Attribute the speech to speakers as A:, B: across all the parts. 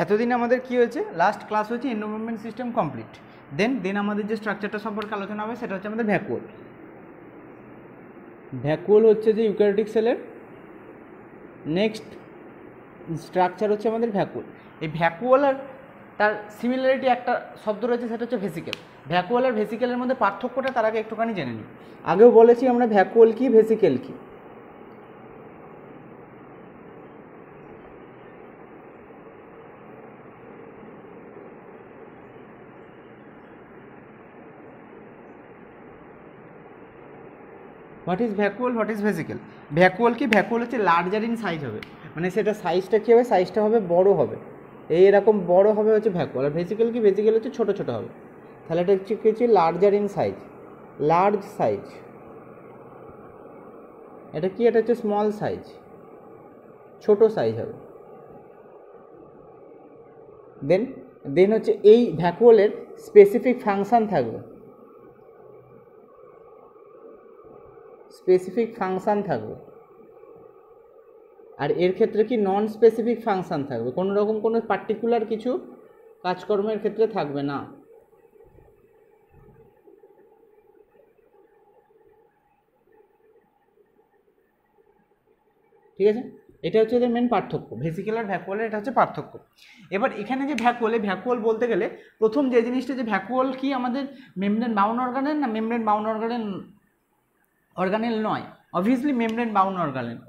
A: এতদিন আমাদের কি হয়েছে, লাস্ট ক্লাস হয়েছে এন্ডোমেমব্রেন সিস্টেম কমপ্লিট। দেন আমাদের যে স্ট্রাকচারটা সম্পর্কে আলোচনা হবে সেটা হচ্ছে আমাদের ভ্যাকুওল। ভ্যাকুওল হচ্ছে যে ইউক্যারিওটিক সেলের নেক্সট স্ট্রাকচার হচ্ছে আমাদের ভ্যাকুওল। এই ভ্যাকুওল আর তার সিমিলারিটি একটা শব্দ রয়েছে, সেটা হচ্ছে ভেসিকেল। ভ্যাকুওল আর ভেসিকেলের মধ্যে পার্থক্যটা তার আগে একটুখানি জেনে নিই। আগেও বলেছি আমরা ভ্যাকুওল কি ভেসিকেল কি। What is vacuole, what is vesicle? Vacuole কি, ভ্যাকুওল হচ্ছে লার্জার ইন সাইজ হবে, মানে সেটা সাইজটা কী হবে, সাইজটা হবে বড় হবে, এইরকম বড় হবে হচ্ছে ভ্যাকুওল। আর ভেসিকেল কি, ভেসিকেল হচ্ছে ছোটো ছোটো হবে। তাহলে এটা হচ্ছে কী হচ্ছে larger in size, large size. এটা কি, এটা হচ্ছে স্মল সাইজ, ছোটো সাইজ হবে। দেন হচ্ছে এই ভ্যাকুওলের স্পেসিফিক ফাংশান থাকবে, স্পেসিফিক ফাংশান থাকবে। আর এর ক্ষেত্রে কি নন স্পেসিফিক ফাংশান থাকবে, কোনো রকম কোনো পার্টিকুলার কিছু কাজকর্মের ক্ষেত্রে থাকবে না। ঠিক আছে, এটা হচ্ছে এদের মেন পার্থক্য, ভেসিকেল আর ভ্যাকুওলের এটা হচ্ছে পার্থক্য। এবার এখানে যে ভ্যাকুওল, এই ভ্যাকুওল বলতে গেলে প্রথম যে জিনিসটা, যে ভ্যাকুওল কি আমাদের মেমব্রেন বাউন্ড অর্গানেল না মেমব্রেন বাউন্ড অর্গানেল নয়, অবভিয়াসলি মেমব্রেন বাউন্ড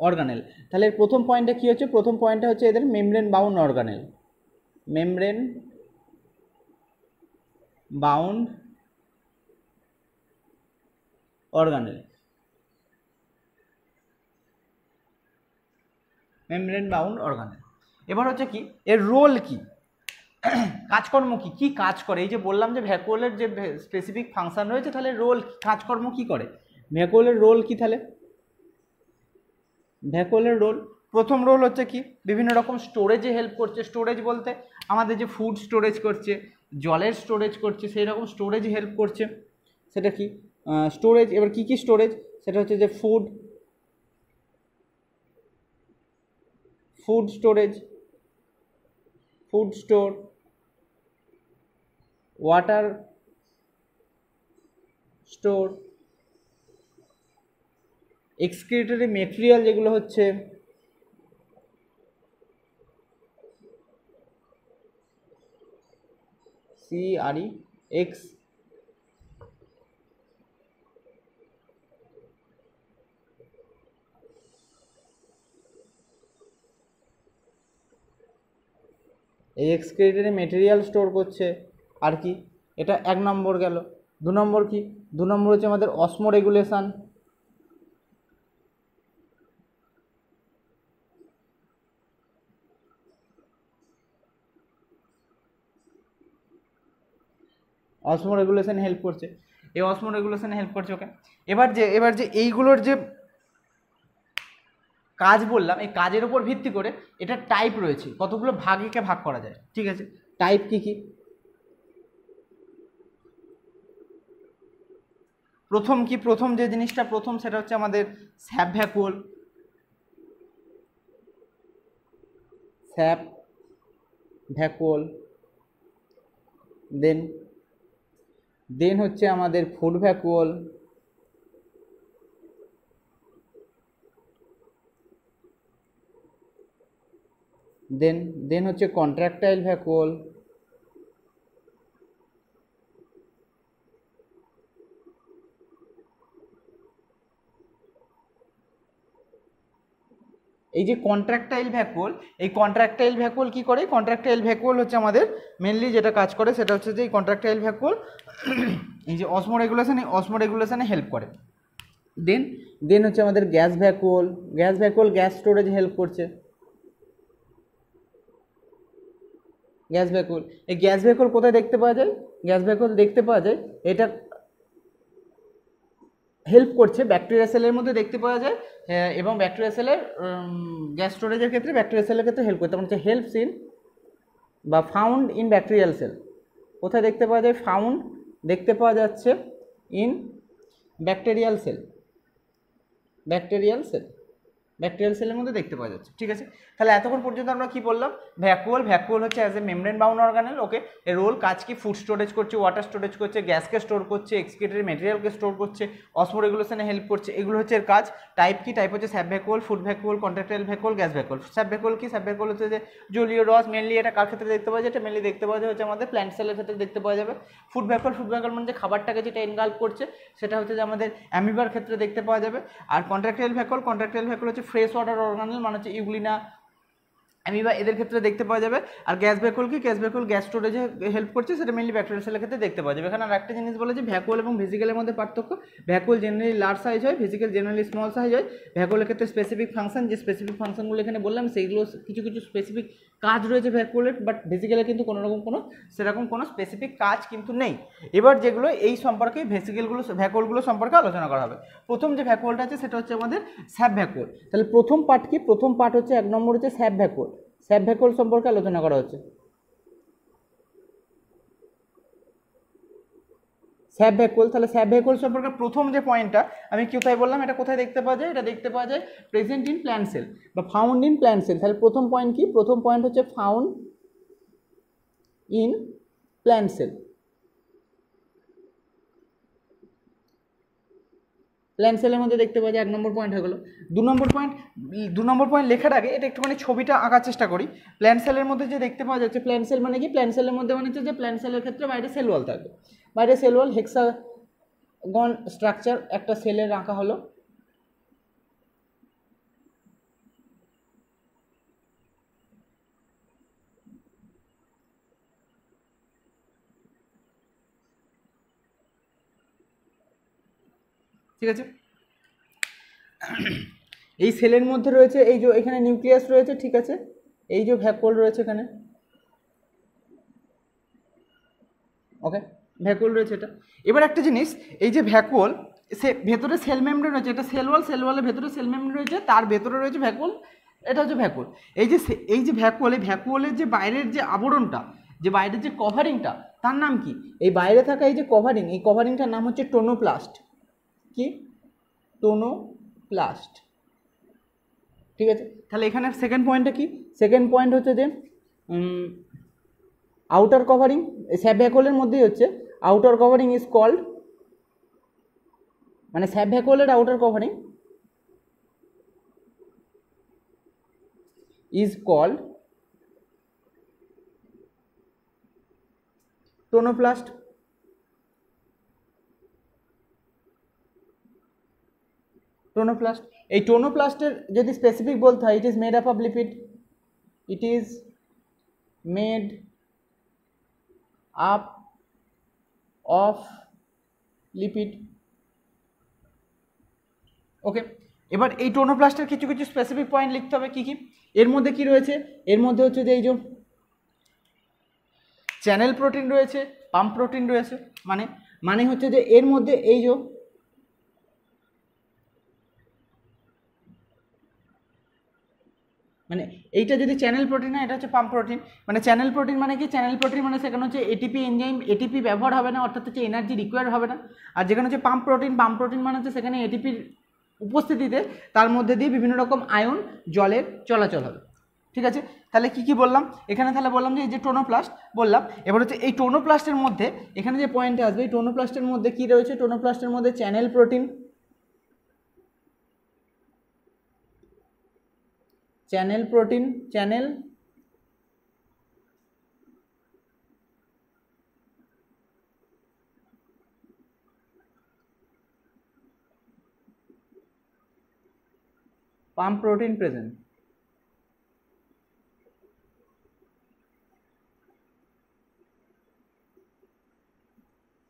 A: অর্গানেল। তাহলে প্রথম পয়েন্টটা কী হচ্ছে, প্রথম পয়েন্টটা হচ্ছে এদের membrane bound organelle, membrane bound organelle, membrane bound organelle. এবার হচ্ছে কি এর রোল কি, কাজকর্ম কি, কি কাজ করে। এই যে বললাম যে ভ্যাকুওলের যে স্পেসিফিক ফাংশন রয়েছে, তাহলে রোল কাজকর্ম কি করে, ভ্যাকুওলের রোল কি? তাহলে ভ্যাকুওলের রোল, প্রথম রোল হচ্ছে কি, বিভিন্ন রকম স্টোরেজে হেল্প করছে। স্টোরেজ বলতে আমাদের যে ফুড স্টোরেজ করছে, জলের স্টোরেজ করছে, সেই রকম স্টোরেজে হেল্প করছে। সেটা কি স্টোরেজ, এবার কি কি স্টোরেজ, সেটা হচ্ছে যে food storage, food store, water store, excretory material যেগুলো হচ্ছে CREX, এই এক্সক্রিটরি মেটেরিয়াল স্টোর করছে। আর কি, এটা এক নম্বর গেল। দু নম্বর কি, দু নম্বর হচ্ছে আমাদের অসমো রেগুলেশন, অসমো রেগুলেশন হেল্প করছে, এই অসমো রেগুলেশনে হেল্প করছে। ওকে, এবার যে এইগুলোর যে কাজ বললাম, এই কাজের উপর ভিত্তি করে এটা টাইপ রয়েছে, কতগুলো ভাগে ভাগ করা যায়। ঠিক আছে, টাইপ কি কি, প্রথম যে জিনিসটা প্রথম সেটা হচ্ছে আমাদের স্যাপ ভ্যাকুওল, স্যাপ ভ্যাকুওল। দেন হচ্ছে আমাদের ফুড ভ্যাকুওল, দেন হচ্ছে কন্ট্রাক্টাইল ভ্যাকুওল, এই যে কন্ট্রাক্টাইল ভ্যাকুওল, এই কন্ট্রাক্টাইল ভ্যাকুওল কি করে, কন্ট্রাক্টাইল ভ্যাকুওল হচ্ছে আমাদের মেনলি যেটা কাজ করে সেটা হচ্ছে যে এই কন্ট্রাক্টাইল ভ্যাকুওল এই যে অসমো রেগুলেশন, এই অসমো রেগুলেশনে হেল্প করে। দেন হচ্ছে আমাদের গ্যাস ভ্যাকুওল, গ্যাস স্টোরেজে হেল্প করছে। গ্যাস ভ্যাকুওল, এই গ্যাস ভ্যাকুওল কোথায় দেখতে পাওয়া যায়, গ্যাস ভ্যাকুওল দেখতে পাওয়া যায়, এটা হেল্প করছে ব্যাকটেরিয়া সেলের মধ্যে দেখতে পাওয়া যায়, এবং ব্যাকটেরিয়া সেলের গ্যাস স্টোরেজের ক্ষেত্রে, ব্যাকটেরিয়া সেলের ক্ষেত্রে হেল্প করতে, মানে হচ্ছে হেল্পস ইন বা ফাউন্ড ইন ব্যাকটেরিয়াল সেল। কোথায় দেখতে পাওয়া যায়, ফাউন্ড দেখতে পাওয়া যাচ্ছে ইন ব্যাকটেরিয়াল সেল, ব্যাকটেরিয়াল সেলের মধ্যে দেখতে পাওয়া যাচ্ছে। ঠিক আছে, তাহলে এতক্ষণ পর্যন্ত আমরা কি বললাম, ভ্যাকুয়াল, ভ্যাকুয়াল হচ্ছে as a membrane bound organelle. Okay, এর রোল কাজ কি, ফুড স্টোরেজ করছে, ওয়াটার স্টোরেজ করছে, গ্যাসকে স্টোর করছে, এক্সক্রিটরি ম্যাটেরিয়ালকে স্টোর করছে, অসমোরেগুলেশনে হেল্প করছে, এগুলো হচ্ছে এর কাজ। টাইপ কি, টাইপ হচ্ছে sap vacuole, food vacuole, contractile vacuole, gas vacuole. Sap vacuole কি, স্যাব ভ্যাকুয়াল হচ্ছে যে জলীয় রস, মেনলি এটা কার ক্ষেত্রে দেখতে পাওয়া যায়, এটা মেনলি দেখতে পাওয়া যায় হচ্ছে আমাদের প্ল্যান্ট সেলের ক্ষেত্রে দেখতে পাওয়া যাবে। ফুড ভ্যাকুয়াল, ফুড ভ্যাকুয়াল মানে যে খাবারটাকে যেটা এনগাল্প করছে সেটা হচ্ছে যে আমাদের অ্যামিবার ক্ষেত্রে দেখতে পাওয়া যাবে। আর কন্ট্রাক্টাইল ভ্যাকুয়াল, কন্ট্রাক্টাইল ভ্যাকুয়াল হচ্ছে ফ্রেশ ওয়াটার অর্গানেল মানে হচ্ছে ইউগ্লিনা, অ্যামিবা, এদের ক্ষেত্রে দেখতে পাওয়া যাবে। আর গ্যাস ভ্যাকুয়াল কি, গ্যাস ভ্যাকুয়াল গ্যাস স্টোরেজে হেল্প করছে, সেটা মেনলি ব্যাকটেরিয়াল সেলের ক্ষেত্রে দেখতে পাওয়া যাবে। এখানে আর একটা জিনিস বলে যে ভ্যাকুয়াল এবং ভেসিকেলের মধ্যে পার্থক্য। ভ্যাকুয়াল জেনারেলি লার্জ সাইজ হয়, ভেসিকেল জেনারেলি স্মল সাইজ হয়। ভ্যাকুয়ালের ক্ষেত্রে স্পেসিফিক ফাংশন, যে স্পেসিফিক ফাংশনগুলো এখানে বললাম সেইগুলো কিছু কিছু স্পেসিফিক কাজ রয়েছে ভ্যাকুয়ালের, বাট ভেসিকেলের কিন্তু কোনো রকম কোনো সেরকম কোনো স্পেসিফিক কাজ কিন্তু নেই। এবার যেগুলো এই সম্পর্কে ভেসিকেলগুলো, ভ্যাকুয়ালগুলো সম্পর্কে আলোচনা করা হবে। প্রথম যে ভ্যাকুয়ালটা আছে সেটা হচ্ছে আমাদের স্যাব ভ্যাকুয়াল। তাহলে প্রথম পার্ট কি, প্রথম পার্ট হচ্ছে 1 নম্বর হচ্ছে স্যাব ভ্যাকুয়াল। স্যাব ভ্যাকুয়াল সম্পর্কে আলোচনা করা হচ্ছে। স্যাব ভ্যাকুয়াল, তাহলে স্যাব ভ্যাকুয়াল সম্পর্কে প্রথম যে পয়েন্টটা আমি কোথায় বললাম, এটা কোথায় দেখতে পাওয়া যায়, এটা দেখতে পাওয়া যায় প্রেজেন্ট ইন প্ল্যান্ট সেল বা ফাউন্ড ইন প্ল্যান্ট সেল। তাহলে প্রথম পয়েন্ট কি, প্রথম পয়েন্ট হচ্ছে found in plant sell. Plant সেলের মধ্যে দেখতে পাওয়া যায় 1 নম্বর পয়েন্ট হয়ে গেলো। 2 নম্বর পয়েন্ট লেখার আগে এটা একটুখানি ছবিটা আঁকার চেষ্টা করি। প্ল্যান্ট সেলের মধ্যে যে দেখতে পাওয়া যাচ্ছে, প্ল্যান্ট সেল মানে কি, প্ল্যান্ট সেলের মধ্যে মানে হচ্ছে যে প্ল্যান্ট সেলের ক্ষেত্রে বাইরে সেল ওয়াল থাকবে, বাইরে সেল ওয়াল হেক্সাগন স্ট্রাকচার একটা সেলের আঁকা হলো। ঠিক আছে, এই সেলের মধ্যে রয়েছে এই যে এখানে নিউক্লিয়াস রয়েছে। ঠিক আছে, এই যে ভ্যাকুয়াল রয়েছে এখানে। ওকে, ভ্যাকুয়াল রয়েছে এটা। এবার একটা জিনিস, এই যে ভ্যাকুয়াল, সে ভেতরে সেল মেমব্রেন রয়েছে, এটা সেল ওয়াল, সেল ওয়ালের ভেতরে সেল মেমব্রেন রয়েছে, তার ভেতরে রয়েছে ভ্যাকুয়াল, এটা হচ্ছে ভ্যাকুয়াল। এই যে ভ্যাকুয়াল, এই ভ্যাকুয়ালের যে বাইরের যে আবরণটা, যে বাইরের যে কভারিংটা, তার নাম কি, এই বাইরে থাকা এই যে কভারিং, এই কভারিংটার নাম হচ্ছে টোনোপ্লাস্ট। কি, টোনোপ্লাস্ট। ঠিক আছে, তাহলে এখানে সেকেন্ড পয়েন্টটা কি, সেকেন্ড পয়েন্ট হচ্ছে যে আউটার কভারিং, স্যাব ভ্যাকুয়ালের মধ্যেই হচ্ছে আউটার কভারিং ইজ কল্ড, মানে স্যাব ভ্যাকুয়ালের outer covering is called tonoplast. Tonoplast, এই টোনোপ্লাস্টের যদি স্পেসিফিক বলতে হয়, it is made up of lipid, it is made up of lipid. Okay, এবার এই টোনোপ্লাস্টের কিছু কিছু স্পেসিফিক পয়েন্ট লিখতে হবে। কি কি এর মধ্যে কি রয়েছে, এর মধ্যে হচ্ছে যে এই যে চ্যানেল প্রোটিন রয়েছে, পাম্প প্রোটিন রয়েছে, মানে মানে হচ্ছে যে এর মধ্যে এই যে মানে এইটা যদি চ্যানেল প্রোটিন হয়, এটা হচ্ছে পাম্প প্রোটিন। মানে চ্যানেল প্রোটিন মানে কি, চ্যানেল প্রোটিন মানে সেখানে হচ্ছে এটিপি এনজাইম, এটিপি ব্যবহার হবে না, অর্থাৎ হচ্ছে এনার্জি রিকোয়ার হবে না। আর যেখানে হচ্ছে পাম্প প্রোটিন, পাম্প প্রোটিন মানে হচ্ছে সেখানে এটিপির উপস্থিতিতে তার মধ্যে দিয়ে বিভিন্ন রকম আয়ন জলের চলাচল হবে। ঠিক আছে, তাহলে কি কি বললাম এখানে, তাহলে বললাম যে এই যে টোনোপ্লাস্ট বললাম। এবার হচ্ছে এই টোনোপ্লাস্টের মধ্যে এখানে যে পয়েন্টে আসবে, এই টোনোপ্লাস্টের মধ্যে কি রয়েছে, টোনোপ্লাস্টের মধ্যে channel protein, channel protein, channel pump protein present.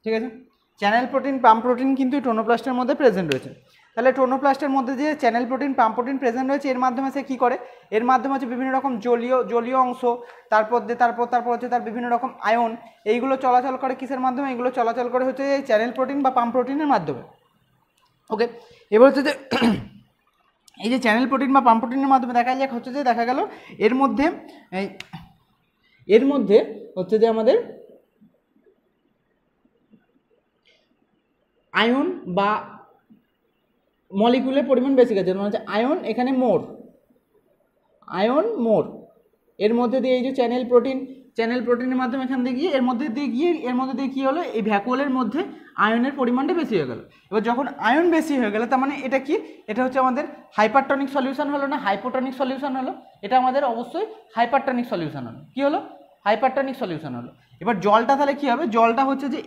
A: ঠিক আছে, চ্যানেল প্রোটিন, পাম্প প্রোটিন কিন্তু টোনোপ্লাস্টের মধ্যে প্রেজেন্ট রয়েছে। তাহলে টোনোপ্লাস্টের মধ্যে যে channel protein, pump protein present রয়েছে, এর মাধ্যমে সে কী করে, এর মাধ্যমে হচ্ছে বিভিন্ন রকম জলীয় অংশ, তারপর হচ্ছে তার বিভিন্ন রকম আয়ন, এইগুলো চলাচল করে কিসের মাধ্যমে, এইগুলো চলাচল করে হচ্ছে এই চ্যানেল প্রোটিন বা পাম্প প্রোটিনের মাধ্যমে। ওকে, এবার হচ্ছে যে এই যে চ্যানেল প্রোটিন বা পাম্প প্রোটিনের মাধ্যমে দেখা যায় হচ্ছে যে দেখা গেল এর মধ্যে হচ্ছে যে আমাদের আয়ন বা মলিকুলের পরিমাণ বেশি গেছে, মানে হচ্ছে আয়ন এখানে মোর, আয়ন মোর, এর মধ্যে দিয়ে এই যে চ্যানেল প্রোটিনের মাধ্যমে এখান দিয়ে গিয়ে এর মধ্যে দিয়ে কী হলো, এই ভ্যাকুয়ালের মধ্যে আয়নের পরিমাণটা বেশি হয়ে গেল। এবার যখন আয়ন বেশি হয়ে গেল তার মানে এটা কি, এটা হচ্ছে আমাদের হাইপারটনিক সলিউশন হলো না হাইপোটনিক সলিউশন হলো? এটা আমাদের অবশ্যই হাইপারটনিক সলিউশন হলো। কী হলো? হাইপারটনিক সলিউশন হলো। এবার জলটা তাহলে কী হবে, জলটা হচ্ছে যে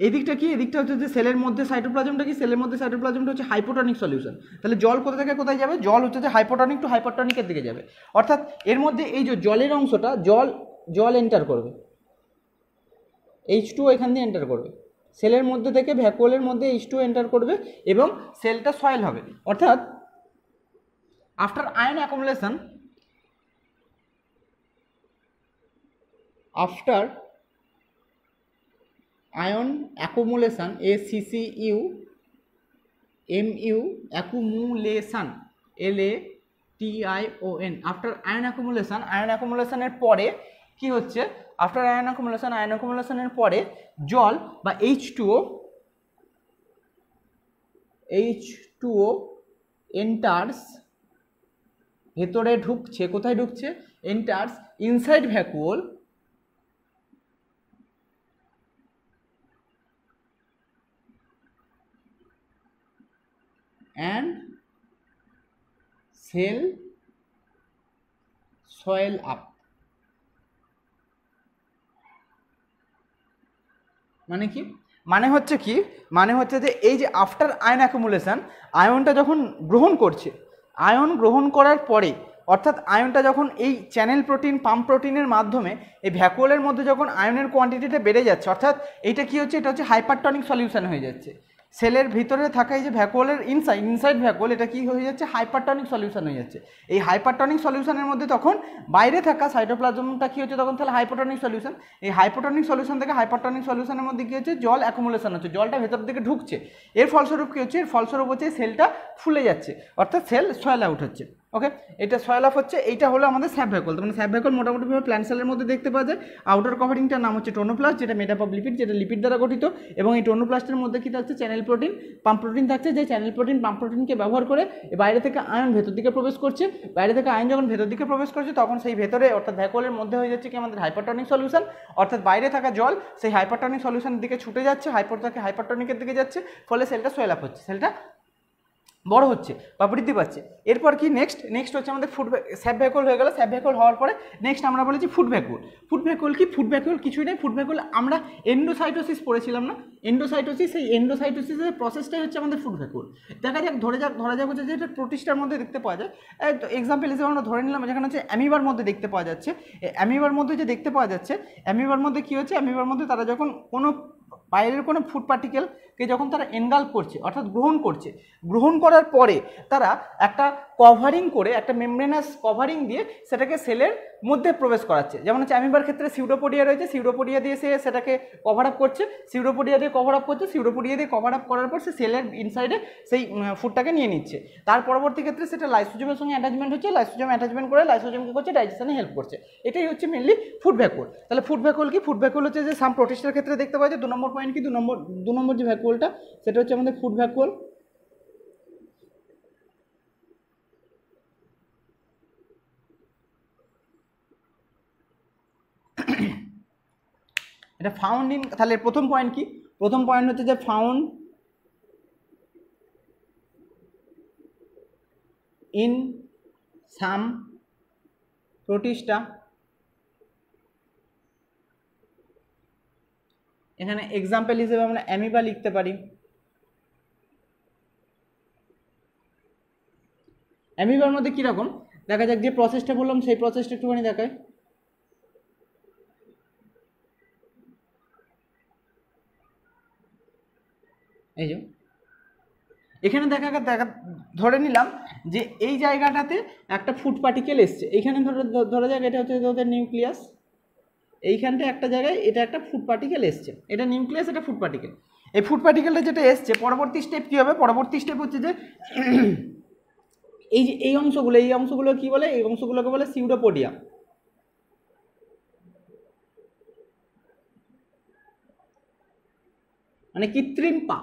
A: এই দিকটা কি, এদিকটা হচ্ছে যে সেলের মধ্যে সাইটোপ্লাজমটা কি, সেলের মধ্যে সাইটোপ্লাজমটা হচ্ছে হাইপোটনিক সলিউশন। তাহলে জল কোথা থেকে কোথায় যাবে, জল হচ্ছে যে হাইপোটনিক টু হাইপারটনিকের দিকে যাবে। অর্থাৎ এর মধ্যে এই যে জলের অংশটা, জল এন্টার করবে, H2 এখান দিয়ে এন্টার করবে, সেলের মধ্যে থেকে ভ্যাকুয়ালের মধ্যে H2 এন্টার করবে এবং সেলটা সয়েল হবে। অর্থাৎ after ion accumulation, after ion accumulation, ACCUMU accumulation, LATION, after ion অ্যাকুমুলেশনের পরে কি হচ্ছে, আফটার আয়ন অ্যাকুমুলেশনের পরে জল বা H2O এন্টার্স, ভেতরে ঢুকছে, কোথায় ঢুকছে, enters inside vacuole and cell soil up। মানে কি, মানে হচ্ছে যে এই যে আফটার আয়ন অ্যাকুমুলেশন, আয়নটা যখন গ্রহণ করছে, আয়ন গ্রহণ করার পরে, অর্থাৎ আয়নটা যখন এই চ্যানেল প্রোটিন পাম্প প্রোটিনের মাধ্যমে এই ভ্যাকুয়ালের মধ্যে যখন আয়নের কোয়ান্টিটিটা বেড়ে যাচ্ছে, অর্থাৎ এইটা কি হচ্ছে, এটা হচ্ছে হাইপারটনিক সলিউশন হয়ে যাচ্ছে। সেলের ভিতরে থাকা এই যে ভ্যাকুয়ালের ইনসাইড ভ্যাকুয়াল, এটা কি হয়ে যাচ্ছে, হাইপারটনিক সলিউশন হয়ে যাচ্ছে। এই হাইপারটনিক সলিউশনের মধ্যে তখন বাইরে থাকা সাইটোপ্লাজমটা কি হচ্ছে, তখন তাহলে হাইপোটনিক সলিউশন। এই হাইপোটনিক সলিউশন থেকে হাইপারটনিক সলিউশনের মধ্যে কি হচ্ছে, জল অ্যাকুমুলেশন হচ্ছে, জলটা ভেতর দিকে ঢুকছে। এর ফলস্বরূপ কি হচ্ছে, হচ্ছে সেলটা ফুলে যাচ্ছে, অর্থাৎ সেল সয়েল আউট হচ্ছে। ওকে, এটা সয়েল আপ হচ্ছে, এইটা হলো আমাদের স্যাপ ভ্যাকুয়াল। মানে স্যাপ ভ্যাকুয়াল মোটামুটিভাবে প্ল্যান্ট সেলের মধ্যে দেখতে পাওয়া যায়। আউটার কভারিংটার নাম হচ্ছে টোনোপ্লাস্ট, যেটা মেড আপ অফ লিপিড, যেটা লিপিড দ্বারা গঠিত। এবং এই টোনোপ্লাস্টের মধ্যে কি থাকছে, চ্যানেল প্রোটিন পাম্প প্রোটিন থাকছে, যে চ্যানেল প্রোটিন পাম্প প্রোটিনকে ব্যবহার করে বাইরে থেকে আয়ন ভেতর দিকে প্রবেশ করছে। বাইরে থেকে আয়ন যখন ভেতর দিকে প্রবেশ করছে, তখন সেই ভেতরে অর্থাৎ ভ্যাকুয়ালের মধ্যে হয়ে যাচ্ছে কি আমাদের হাইপারটনিক সলিউশন, অর্থাৎ বাইরে থাকা জল সেই হাইপারটনিক সলিউশনের দিকে ছুটে যাচ্ছে, হাইপারটনিকের দিকে যাচ্ছে, ফলে সেলটা সোয়েল আপ হচ্ছে, সেলটা বড় হচ্ছে বা বৃদ্ধি পাচ্ছে। এরপর কি নেক্সট হচ্ছে আমাদের স্যাপ ভ্যাকুয়াল হয়ে গেল। স্যাপ ভ্যাকুয়াল হওয়ার পরে নেক্সট আমরা বলেছি ফুড ভ্যাকুয়াল। ফুড ভ্যাকুয়াল কিছুই নেই। ফুড ভ্যাকুয়াল আমরা এন্ডোসাইটোসিস পড়েছিলাম না, এন্ডোসাইটোসিস, এই এন্ডোসাইটোসিসের প্রসেসটাই হচ্ছে আমাদের ফুড ভ্যাকুয়াল। ধরা যাক হচ্ছে যে এটা প্রোটিস্টার মধ্যে দেখতে পাওয়া যায়। এক্সাম্পল হিসেবে আমরা ধরে নিলাম যেখানে হচ্ছে অ্যামিবার মধ্যে দেখতে পাওয়া যাচ্ছে। অ্যামিবার মধ্যে যে দেখতে পাওয়া যাচ্ছে, অ্যামিবার মধ্যে কী হচ্ছে, অ্যামিবার মধ্যে তারা যখন কোনো বাইরের কোনো ফুড পার্টিকেলকে যখন তারা এনগাল্প করছে, অর্থাৎ গ্রহণ করার পরে তারা একটা কভারিং করে, একটা মেমব্রেনাস কভারিং দিয়ে সেটাকে সেলের মধ্যে প্রবেশ করাচ্ছে। যেমন হচ্ছে অ্যামিবার ক্ষেত্রে সিউডোপোডিয়া রয়েছে, সিউডোপোডিয়া দিয়ে সে সেটাকে কভার আপ করছে, সিউডোপোডিয়া দিয়ে কভার আপ করার পর সে সেলের ইনসাইডে সেই ফুডটাকে নিয়ে নিচ্ছে। তার পরবর্তী ক্ষেত্রে সেটা লাইসোজোমের সঙ্গে অ্যাটাচমেন্ট হচ্ছে, লাইসোজোম অ্যাটাচমেন্ট করে লাইসোজোমকে করছে ডাইজেশনে হেল্প করছে। এটাই হচ্ছে মেনলি ফুড ভ্যাকুয়াল। তাহলে ফুড ভ্যাকুয়াল কি, ফুড ভ্যাকুয়াল হচ্ছে যে সাম প্রোটিস্টার ক্ষেত্রে দেখতে পাওয়া যায়। 2 নম্বর পয়েন্ট কি, 2 নম্বর যে ভ্যাকুয়ালটা সেটা হচ্ছে আমাদের ফুড ভ্যাকুয়াল। এটা ফাউন্ড ইন, তাহলে প্রথম পয়েন্ট কি, প্রথম পয়েন্ট হচ্ছে যে ফাউন্ড ইন সাম প্রোটিস্টা। এখানে এক্সাম্পল হিসেবে আমরা অ্যামিবা লিখতে পারি। অ্যামিবার মধ্যে কীরকম দেখা যাক, যে প্রসেসটা বললাম সেই প্রসেসটা একটুখানি দেখায়। এই যে এখানে ধরে নিলাম যে এই জায়গাটাতে একটা ফুড পার্টিকেল এসছে, এইখানে ধরা যাক এটা হচ্ছে ওদের নিউক্লিয়াস, এইখানটা একটা জায়গায় এটা একটা ফুড পার্টিকেল এসছে, এটা নিউক্লিয়াস, এটা ফুড পার্টিকেল। এই ফুড পার্টিকেলটা যেটা এসছে, পরবর্তী স্টেপ কী হবে, পরবর্তী স্টেপ হচ্ছে যে এই যে এই অংশগুলো কি বলে, এই অংশগুলোকে বলে সিউডোপোডিয়া। মানে কৃত্রিম পা,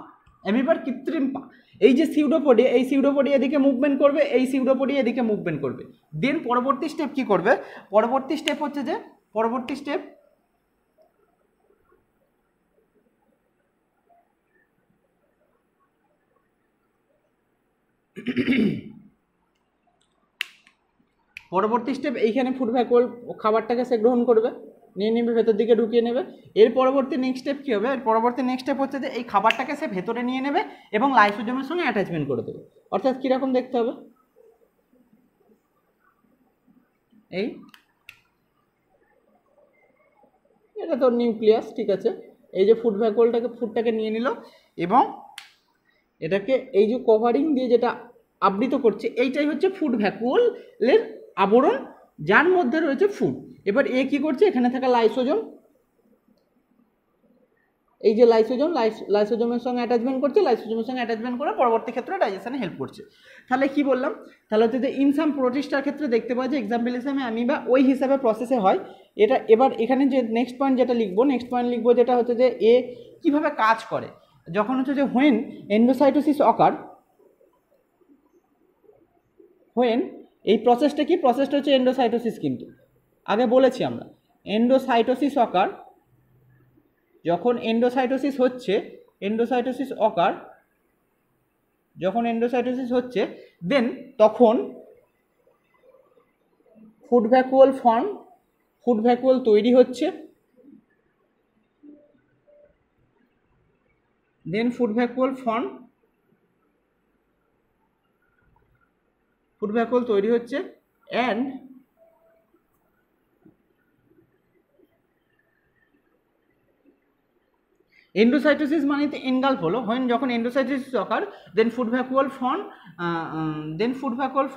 A: অ্যামিবার কৃত্রিম পা। এই যে সিউডোপোডিয়া, এই সিউডোপোডিয়া এদিকে মুভমেন্ট করবে, এই সিউডোপোডিয়া এদিকে মুভমেন্ট করবে। দেন পরবর্তী স্টেপ কি করবে, পরবর্তী স্টেপ হচ্ছে যে পরবর্তী স্টেপ পরবর্তী স্টেপ এইখানে ফুড ভ্যাকুয়াল খাবারটাকে সে গ্রহণ করবে, নিয়ে নেবে, ভেতর দিকে ঢুকিয়ে নেবে। এর পরবর্তী নেক্সট স্টেপ কী হবে, এর পরবর্তী নেক্সট স্টেপ হচ্ছে যে এই খাবারটাকে সে ভেতরে নিয়ে নেবে এবং লাইসোজোমের সঙ্গে অ্যাটাচমেন্ট করে দেবে। অর্থাৎ কীরকম দেখতে হবে, এই এটা তো নিউক্লিয়াস, ঠিক আছে। এই যে ফুড ভ্যাকুয়ালটাকে ফুডটাকে নিয়ে নিল এবং এটাকে এই যে কভারিং দিয়ে যেটা আবৃত করছে, এইটাই হচ্ছে ফুড ভ্যাকুয়ালের আবরণ, যার মধ্যে রয়েছে ফুড। এবার এ কী করছে, এখানে থাকা লাইসোজোম, এই যে লাইসোজোমের সঙ্গে অ্যাটাচমেন্ট করছে, লাইসোজোমের সঙ্গে অ্যাটাচমেন্ট করে পরবর্তী ক্ষেত্রে ডাইজেশনে হেল্প করছে। তাহলে কি বললাম, তাহলে হচ্ছে যে ইনসাম প্রোটিস্টার ক্ষেত্রে দেখতে পাওয়া যায় এক্সাম্পল হিসাবে অ্যামিবা ওই হিসাবে প্রসেসে হয় এটা। এবার এখানে যে নেক্সট পয়েন্ট যেটা লিখবো, নেক্সট পয়েন্ট লিখবো যেটা হচ্ছে যে এ কীভাবে কাজ করে, যখন হচ্ছে যে হোয়েন এন্ডোসাইটোসিস অকার, হোয়েন এই প্রসেসটা কি, প্রসেসটা হচ্ছে এন্ডোসাইটোসিস, কিন্তু আগে বলেছি আমরা এন্ডোসাইটোসিস অকার, যখন এন্ডোসাইটোসিস হচ্ছে, এন্ডোসাইটোসিস অকার, যখন এন্ডোসাইটোসিস হচ্ছে দেন তখন food vacuole form, food vacuole তৈরি হচ্ছে, then food vacuole form, food vacuole তৈরি হচ্ছে অ্যান্ড এন্ডোসাইটোসিস মানে তো এনগাল্ফ হলো, হোয়েন যখন endocytosis occur then food vacuole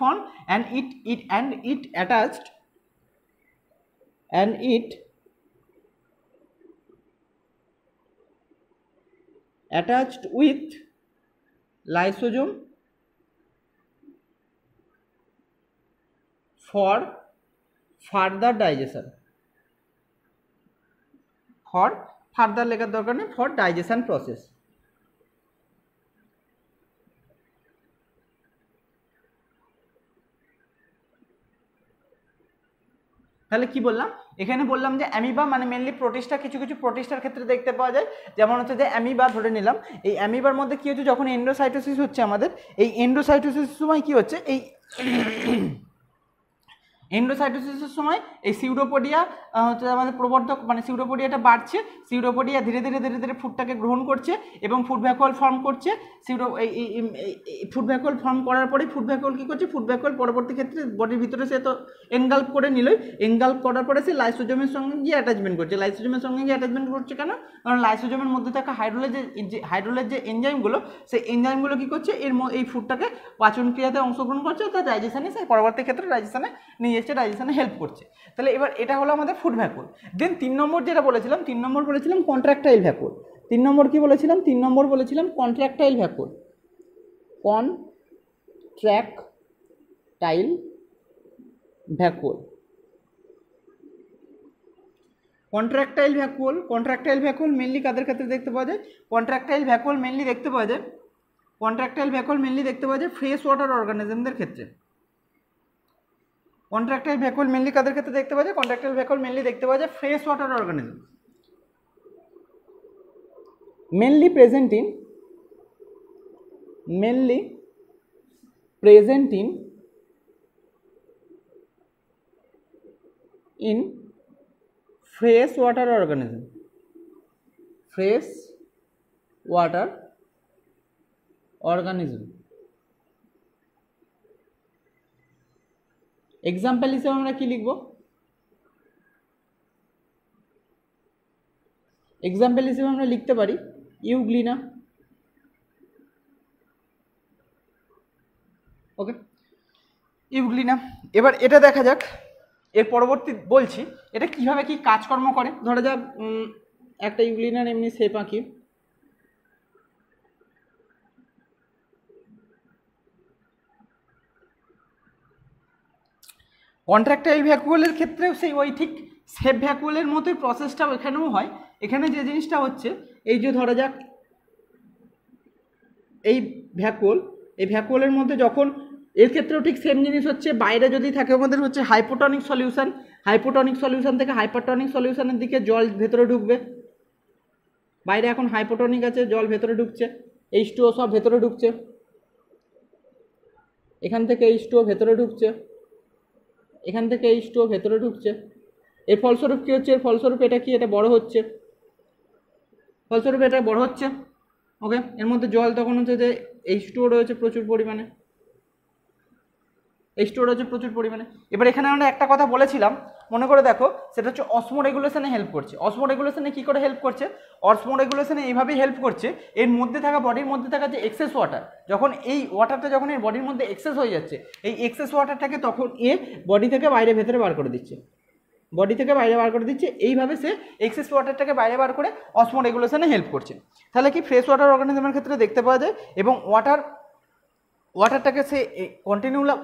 A: form, and it attached with lysosome for further digestion, for further লেখার দরকার নেই, ফর ডাইজেশন প্রসেস। তাহলে কি বললাম, এখানে বললাম যে অ্যামিবা মানে মেনলি প্রোটিস্টা, কিছু কিছু প্রোটিস্টার ক্ষেত্রে দেখতে পাওয়া যায়, যেমন হচ্ছে যে অ্যামিবা ধরে নিলাম, এই অ্যামিবার মধ্যে কী হচ্ছে, যখন এন্ডোসাইটোসিস হচ্ছে আমাদের, এই এন্ডোসাইটোসিসের সময় কী হচ্ছে, এই এন্ডোসাইটোসিসের সময় এই সিউডোপোডিয়া হচ্ছে আমাদের প্রবর্ধক, মানে সিউডোপোডিয়াটা বাড়ছে, সিউডোপোডিয়া ধীরে ধীরে ফুডটাকে গ্রহণ করছে এবং ফুড ভ্যাকুয়াল ফর্ম করছে। ফুড ভ্যাকুয়াল ফর্ম করার পরে ফুড ভ্যাকুয়াল কী করছে, ফুড ভ্যাকুয়াল পরবর্তী ক্ষেত্রে বডির ভিতরে সে তো এনগাল্প করে নিলই, এনগাল্প করার পরে সে লাইসোজোমের সঙ্গে গিয়ে অ্যাটাচমেন্ট করছে। লাইসোজোমের সঙ্গে গিয়ে অ্যাটাচমেন্ট করছে কেন, কারণ লাইসোজোমের মধ্যে থাকা হাইড্রোলের যে এনজাইমগুলো, সেই এনজাইমগুলো কী করছে, এই ফুডটাকে পাচন ক্রিয়াতে অংশগ্রহণ করছে, অর্থাৎ ডাইজেশনে, সেই পরবর্তী ক্ষেত্রে ডাইজেশনে নিয়ে এসছে, ডাইজেশনে হেল্প করছে। তাহলে এবার এটা হলো আমাদের ফুড ভ্যাকুয়াল। দেন 3 নম্বর যেটা বলেছিলাম, 3 নম্বর বলেছিলাম কন্ট্রাক্টাইল ভ্যাকুয়াল। 3 নম্বর কি বলেছিলাম, 3 নম্বর বলেছিলাম contractile vacuole, contractile vacuole. Contractile vacuole mainly কাদের ক্ষেত্রে দেখতে পাওয়া যায়, কন্ট্রাক্টাইল ভ্যাকুয়াল মেনলি দেখতে পাওয়া যায় ফ্রেশ ওয়াটার অর্গানিজমদের ক্ষেত্রে। কন্ট্রাক্টাইল ভ্যাকুয়াল মেনলি কাদের ক্ষেত্রে দেখতে পাওয়া যায়, কন্ট্রাক্টাইল ভ্যাকুয়াল মেনলি দেখতে পাওয়া যায় fresh water organism, mainly present in fresh water organism, example হিসেবে আমরা কি লিখব, এক্সাম্পল হিসেবে আমরা লিখতে পারি ইউগ্লিনা। ওকে, ইউগ্লিনা। এবার এটা দেখা যাক, এর পরবর্তী বলছি এটা কিভাবে কি কাজকর্ম করে। ধরা যাক একটা ইউগ্লিনার এমনি শেপ আঁকি, কন্ট্রাক্টাইল ভ্যাকুয়ালের ক্ষেত্রেও সেই ওই ঠিক শেপ ভ্যাকুয়ালের মতোই প্রসেসটাও এখানেও হয়। এখানে যে জিনিসটা হচ্ছে, এই যে ধরা যাক এই ভ্যাকুয়াল, এই ভ্যাকুয়ালের মধ্যে যখন এর ক্ষেত্রেও ঠিক সেম জিনিস হচ্ছে, বাইরে যদি থাকে আমাদের হচ্ছে হাইপোটনিক সলিউশন, হাইপোটনিক সলিউশন থেকে হাইপারটনিক সলিউশনের দিকে জল ভেতরে ঢুকবে। বাইরে এখন হাইপোটনিক আছে, জল ভেতরে ঢুকছে, H2O সব ভেতরে ঢুকছে, এখান থেকে H2O ভেতরে ঢুকছে, এখান থেকে H2O ভেতরে ঢুকছে। এর ফলস্বরূপ কী হচ্ছে, এর ফলস্বরূপ এটা কি, এটা বড় হচ্ছে, ফলস্বরূপ এটা বড় হচ্ছে। ওকে, এর মধ্যে জল তখন হচ্ছে যে H2O রয়েছে প্রচুর পরিমাণে, H2O রয়েছে প্রচুর পরিমাণে। এবার এখানে আমরা একটা কথা বলেছিলাম, মনে করে দেখো, সেটা হচ্ছে অসমো রেগুলেশনে হেল্প করছে। অসমো রেগুলেশনে কী করে হেল্প করছে? অসমো রেগুলেশনে এইভাবেই হেল্প করছে, এর মধ্যে থাকা বডির মধ্যে থাকা যে এক্সেস ওয়াটার, যখন এই ওয়াটারটা যখন এর বডির মধ্যে এক্সেস হয়ে যাচ্ছে, এই এক্সেস ওয়াটারটাকে তখন এ বডি থেকে বাইরে ভেতরে বার করে দিচ্ছে, বডি থেকে বাইরে বার করে দিচ্ছে। এইভাবে সে এক্সেস ওয়াটারটাকে বাইরে বার করে অসমো রেগুলেশনে হেল্প করছে। তাহলে কি ফ্রেশ ওয়াটার অর্গানিজমের ক্ষেত্রে দেখতে পাওয়া যায়, এবং ওয়াটারটাকে সে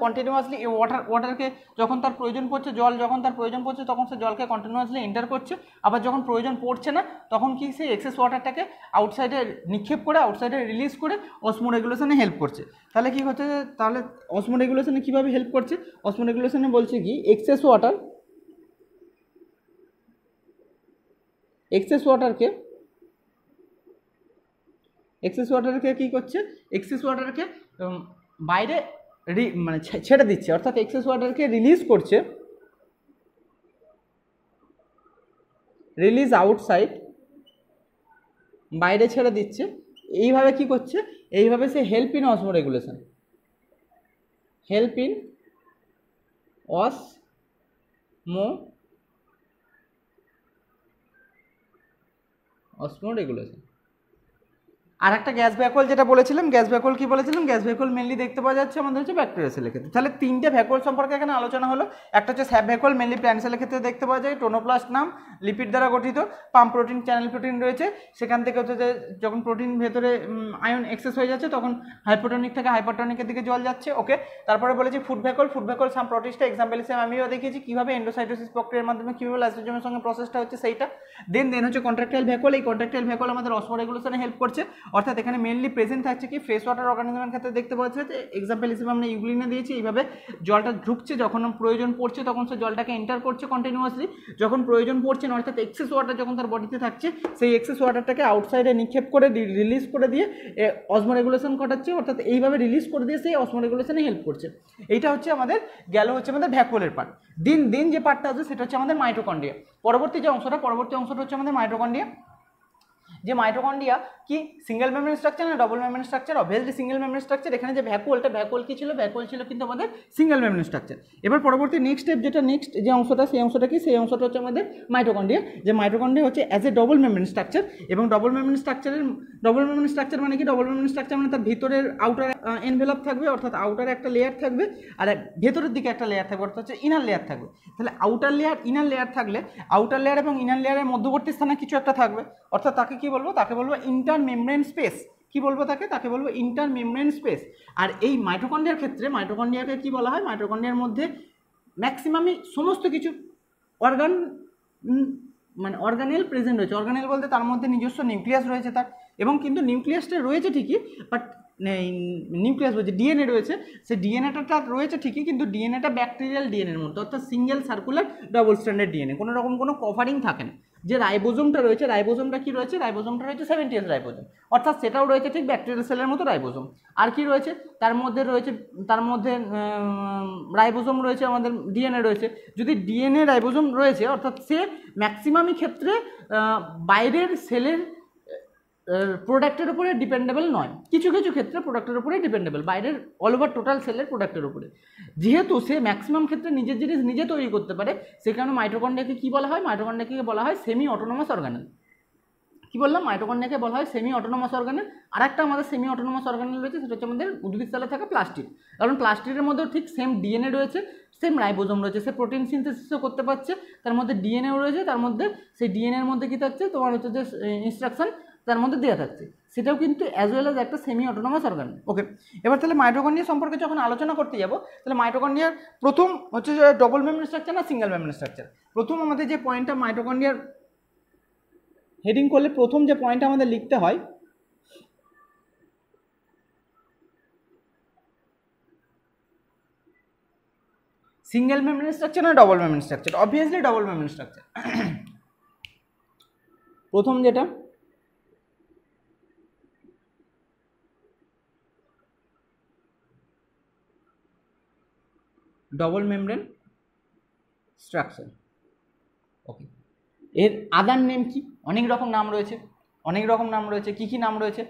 A: কন্টিনিউয়াসলি এই ওয়াটারকে যখন তার প্রয়োজন পড়ছে, জল যখন তার প্রয়োজন পড়ছে, তখন সে জলকে কন্টিনিউয়াসলি এন্টার করছে। আবার যখন প্রয়োজন পড়ছে না, তখন কি সে এক্সেস ওয়াটারটাকে আউটসাইডে নিক্ষেপ করে, আউটসাইডে রিলিজ করে অসমো রেগুলেশনে হেল্প করছে। তাহলে কি হচ্ছে, তাহলে অসমো রেগুলেশনে কীভাবে হেল্প করছে? অসমো রেগুলেশনে বলছে কি, এক্সেস ওয়াটারকে কী করছে, এক্সেস ওয়াটারকে বাইরে মানে ছেড়ে দিচ্ছে, অর্থাৎ এক্সেস ওয়াটারকে রিলিজ করছে, রিলিজ আউটসাইড, বাইরে ছেড়ে দিচ্ছে। এইভাবে কি করছে, এইভাবে সে help in osmoregulation, help in osmoregulation. আর একটা গ্যাস ভ্যাকুয়াল যেটা বলেছিলাম, গ্যাস ভ্যাকুয়াল কি বলেছিলাম, গ্যাস ভ্যাকুয়াল মেনলি দেখতে পাওয়া যাচ্ছে আমাদের হচ্ছে ব্যাকটেরিয়া সেলের ক্ষেত্রে। তাহলে তিনটে ভ্যাকুয়াল সম্পর্কে এখানে আলোচনা হলো। একটা হচ্ছে স্যাপ ভ্যাকুয়াল, মেনলি প্ল্যান্ট সেলের ক্ষেত্রে দেখতে পাওয়া যায়, টোনোপ্লাস্ট নাম, লিপিড দ্বারা গঠিত, পাম্প প্রোটিন, চ্যানেল প্রোটিন রয়েছে। সেখান থেকে হচ্ছে যে যখন প্রোটিন ভেতরে আয়ন এক্সেস হয়ে যাচ্ছে, তখন হাইপোটনিক থেকে হাইপারটনিকের দিকে জল যাচ্ছে। ওকে, তারপরে বলেছি ফুড ভ্যাকুয়াল সাম প্রোটিস্টা, এক্সাম্পল হিসেবে আমিও দেখিয়েছি কীভাবে এন্ডোসাইটোসিস প্রক্রিয়ার মাধ্যমে কীভাবে লাইসোজোমের সঙ্গে প্রসেসটা হচ্ছে সেইটা। দেন হচ্ছে কন্ট্রাক্টাইল ভ্যাকুয়াল। এই কন্ট্রাক্টাইল ভ্যাকুয়াল আমাদের অসমো রেগুলেশনে হেল্প করছে, অর্থাৎ এখানে মেনলি প্রেজেন্ট থাকছে কি, ফ্রেশ ওয়াটার অর্গানিজমের ক্ষেত্রে দেখতে পাওয়া যাচ্ছে। এক্সাম্পল হিসেবে আমরা ইউগ্লিনে দিয়েছি, এইভাবে জলটা ঢুকছে, যখন প্রয়োজন পড়ছে তখন সে জলটাকে এন্টার করছে কন্টিনিউয়াসলি, যখন প্রয়োজন পড়ছে না, অর্থাৎ এক্সেস ওয়াটার যখন তার বডিতে থাকছে, সেই এক্সেস ওয়াটারটাকে আউটসাইডে নিক্ষেপ করে রিলিজ করে দিয়ে অসমো রেগুলেশন ঘটাচ্ছে, অর্থাৎ এইভাবে রিলিজ করে দিয়ে সেই অসমো রেগুলেশনে হেল্প করছে। এইটা হচ্ছে আমাদের গেল হচ্ছে আমাদের ভ্যাকুয়ালের পার্ট। দিন যে পার্টটা আছে সেটা হচ্ছে আমাদের মাইটোকন্ড্রিয়া। পরবর্তী অংশটা হচ্ছে আমাদের মাইটোকন্ড্রিয়া। যে মাইটোকন্ড্রিয়া কি সিঙ্গেল মেমব্রেন স্ট্রাকচার না double membrane structure? Obviously single membrane structure. এখানে যে ভ্যাকুয়াল কি ছিল, ভ্যাকুয়াল ছিল কিন্তু আমাদের সিঙ্গেল মেমব্রেন স্ট্রাকচার। এবার পরবর্তী নেক্সট যে অংশটা, সেই অংশটা হচ্ছে আমাদের মাইটোকন্ড্রিয়া। যে মাইটোকন্ড্রিয়া হচ্ছে অ্যাজ এ ডবল মেমব্রেন স্ট্রাকচার, এবং ডবল মেমব্রেন স্ট্রাকচার মানে কি, ডবল মেমব্রেন স্ট্রাকচার মানে তার ভিতরের আউটার এনভেলপ থাকবে, অর্থাৎ আউটারে একটা লেয়ার থাকবে, আর ভেতরের দিকে একটা লেয়ার থাকবে, অর্থাৎ হচ্ছে ইনার লেয়ার থাকবে। তাহলে আউটার লেয়ার, ইনার লেয়ার থাকলে আউটার লেয়ার এবং ইনার লেয়ারের মধ্যবর্তী স্থানে কিছু একটা থাকবে, অর্থাৎ তাকে কি বলবো, তাকে বলবো ইন্টার মেমব্রেন স্পেস। কি বলবো তাকে বলবো ইন্টার মেমব্রেন স্পেস। আর এই মাইটোকন্ড্রিয়ার ক্ষেত্রে মাইটোকন্ড্রিয়াকে কি বলা হয়, মাইটোকন্ড্রিয়ার মধ্যে ম্যাক্সিমামই সমস্ত কিছু মানে অর্গানেল প্রেজেন্ট রয়েছে। অর্গানেল বলতে তার মধ্যে নিজস্ব নিউক্লিয়াস রয়েছে তার, এবং কিন্তু নিউক্লিয়াসটা রয়েছে ঠিকই, বাট নিউক্লিয়াস বলছে ডিএনএ রয়েছে, সেই ডিএনএটা রয়েছে ঠিকই, কিন্তু ডিএনএটা ব্যাকটেরিয়াল ডিএনএর মতো, অর্থাৎ single circular double standard DNA, কোনো রকম কোনো কভারিং থাকে না। যে রাইবোজোমটা রয়েছে, রাইবোজোমটা কি রয়েছে, রাইবোজোমটা রয়েছে 70S রাইবোজোম, অর্থাৎ সেটাও রয়েছে ঠিক ব্যাকটেরিয়াল সেলের মতো রাইবোজোম। আর কি রয়েছে তার মধ্যে রাইবোজোম রয়েছে, আমাদের ডিএনএ রয়েছে। যদি ডিএনএ রাইবোজোম রয়েছে, অর্থাৎ সে ম্যাক্সিমামই ক্ষেত্রে বাইরের সেলের প্রোডাক্টের উপরে ডিপেন্ডেবল নয়, কিছু কিছু ক্ষেত্রে প্রোডাক্টের উপরে ডিপেন্ডেবল, বাইরের অল ওভার টোটাল সেলের প্রোডাক্টের উপরে। যেহেতু সে ম্যাক্সিমাম ক্ষেত্রে নিজের জিনিস নিজে তৈরি করতে পারে, সে কারণে মাইটোকন্ড্রিয়াকে কী বলা হয়, মাইটোকন্ড্রিয়াকে বলা হয় সেমি অটোনোমাস অর্গানেল। কি বললাম, মাইটোকন্ড্রিয়াকে বলা হয় সেমি অটোনোমাস অর্গানেল। আর একটা আমাদের সেমি অটোনোমাস অর্গানেল রয়েছে, সেটা হচ্ছে আমাদের উদ্ভিদ সেলে থাকা প্লাস্টিড। কারণ প্লাস্টিডের মধ্যেও ঠিক সেম ডিএনএ রয়েছে, সেম রাইবোজোম রয়েছে, সে প্রোটিন সিনথেসিসও করতে পারছে, তার মধ্যে ডিএনএও রয়েছে, তার মধ্যে সেই ডিএনএর মধ্যে কী থাকছে, তোমার হচ্ছে যে ইনস্ট্রাকশন তার মধ্যে দেওয়া থাকছে, সেটাও কিন্তু অ্যাজ ওয়েল অ্যাজ একটা সেমি অটোনোমাস অর্গান। ওকে, এবার তাহলে মাইটোকন্ড্রিয়া সম্পর্কে যখন আলোচনা করতে যাব, তাহলে মাইটোকন্ড্রিয়ার প্রথম হচ্ছে যে ডবল মেমব্রেন স্ট্রাকচার না সিঙ্গেল মেমব্রেন স্ট্রাকচার। প্রথম আমাদের যে পয়েন্টটা মাইটোকন্ড্রিয়ার হেডিং করলে প্রথম যে পয়েন্টটা আমাদের লিখতে হয়, সিঙ্গেল মেমব্রেন স্ট্রাকচার না double membrane structure? Obviously double membrane structure. প্রথম যেটা ডবল মেমব্রেন স্ট্রাকচার। ওকে, এর আদার নেম কি? অনেক রকম নাম রয়েছে, অনেক রকম নাম রয়েছে। কি কি নাম রয়েছে?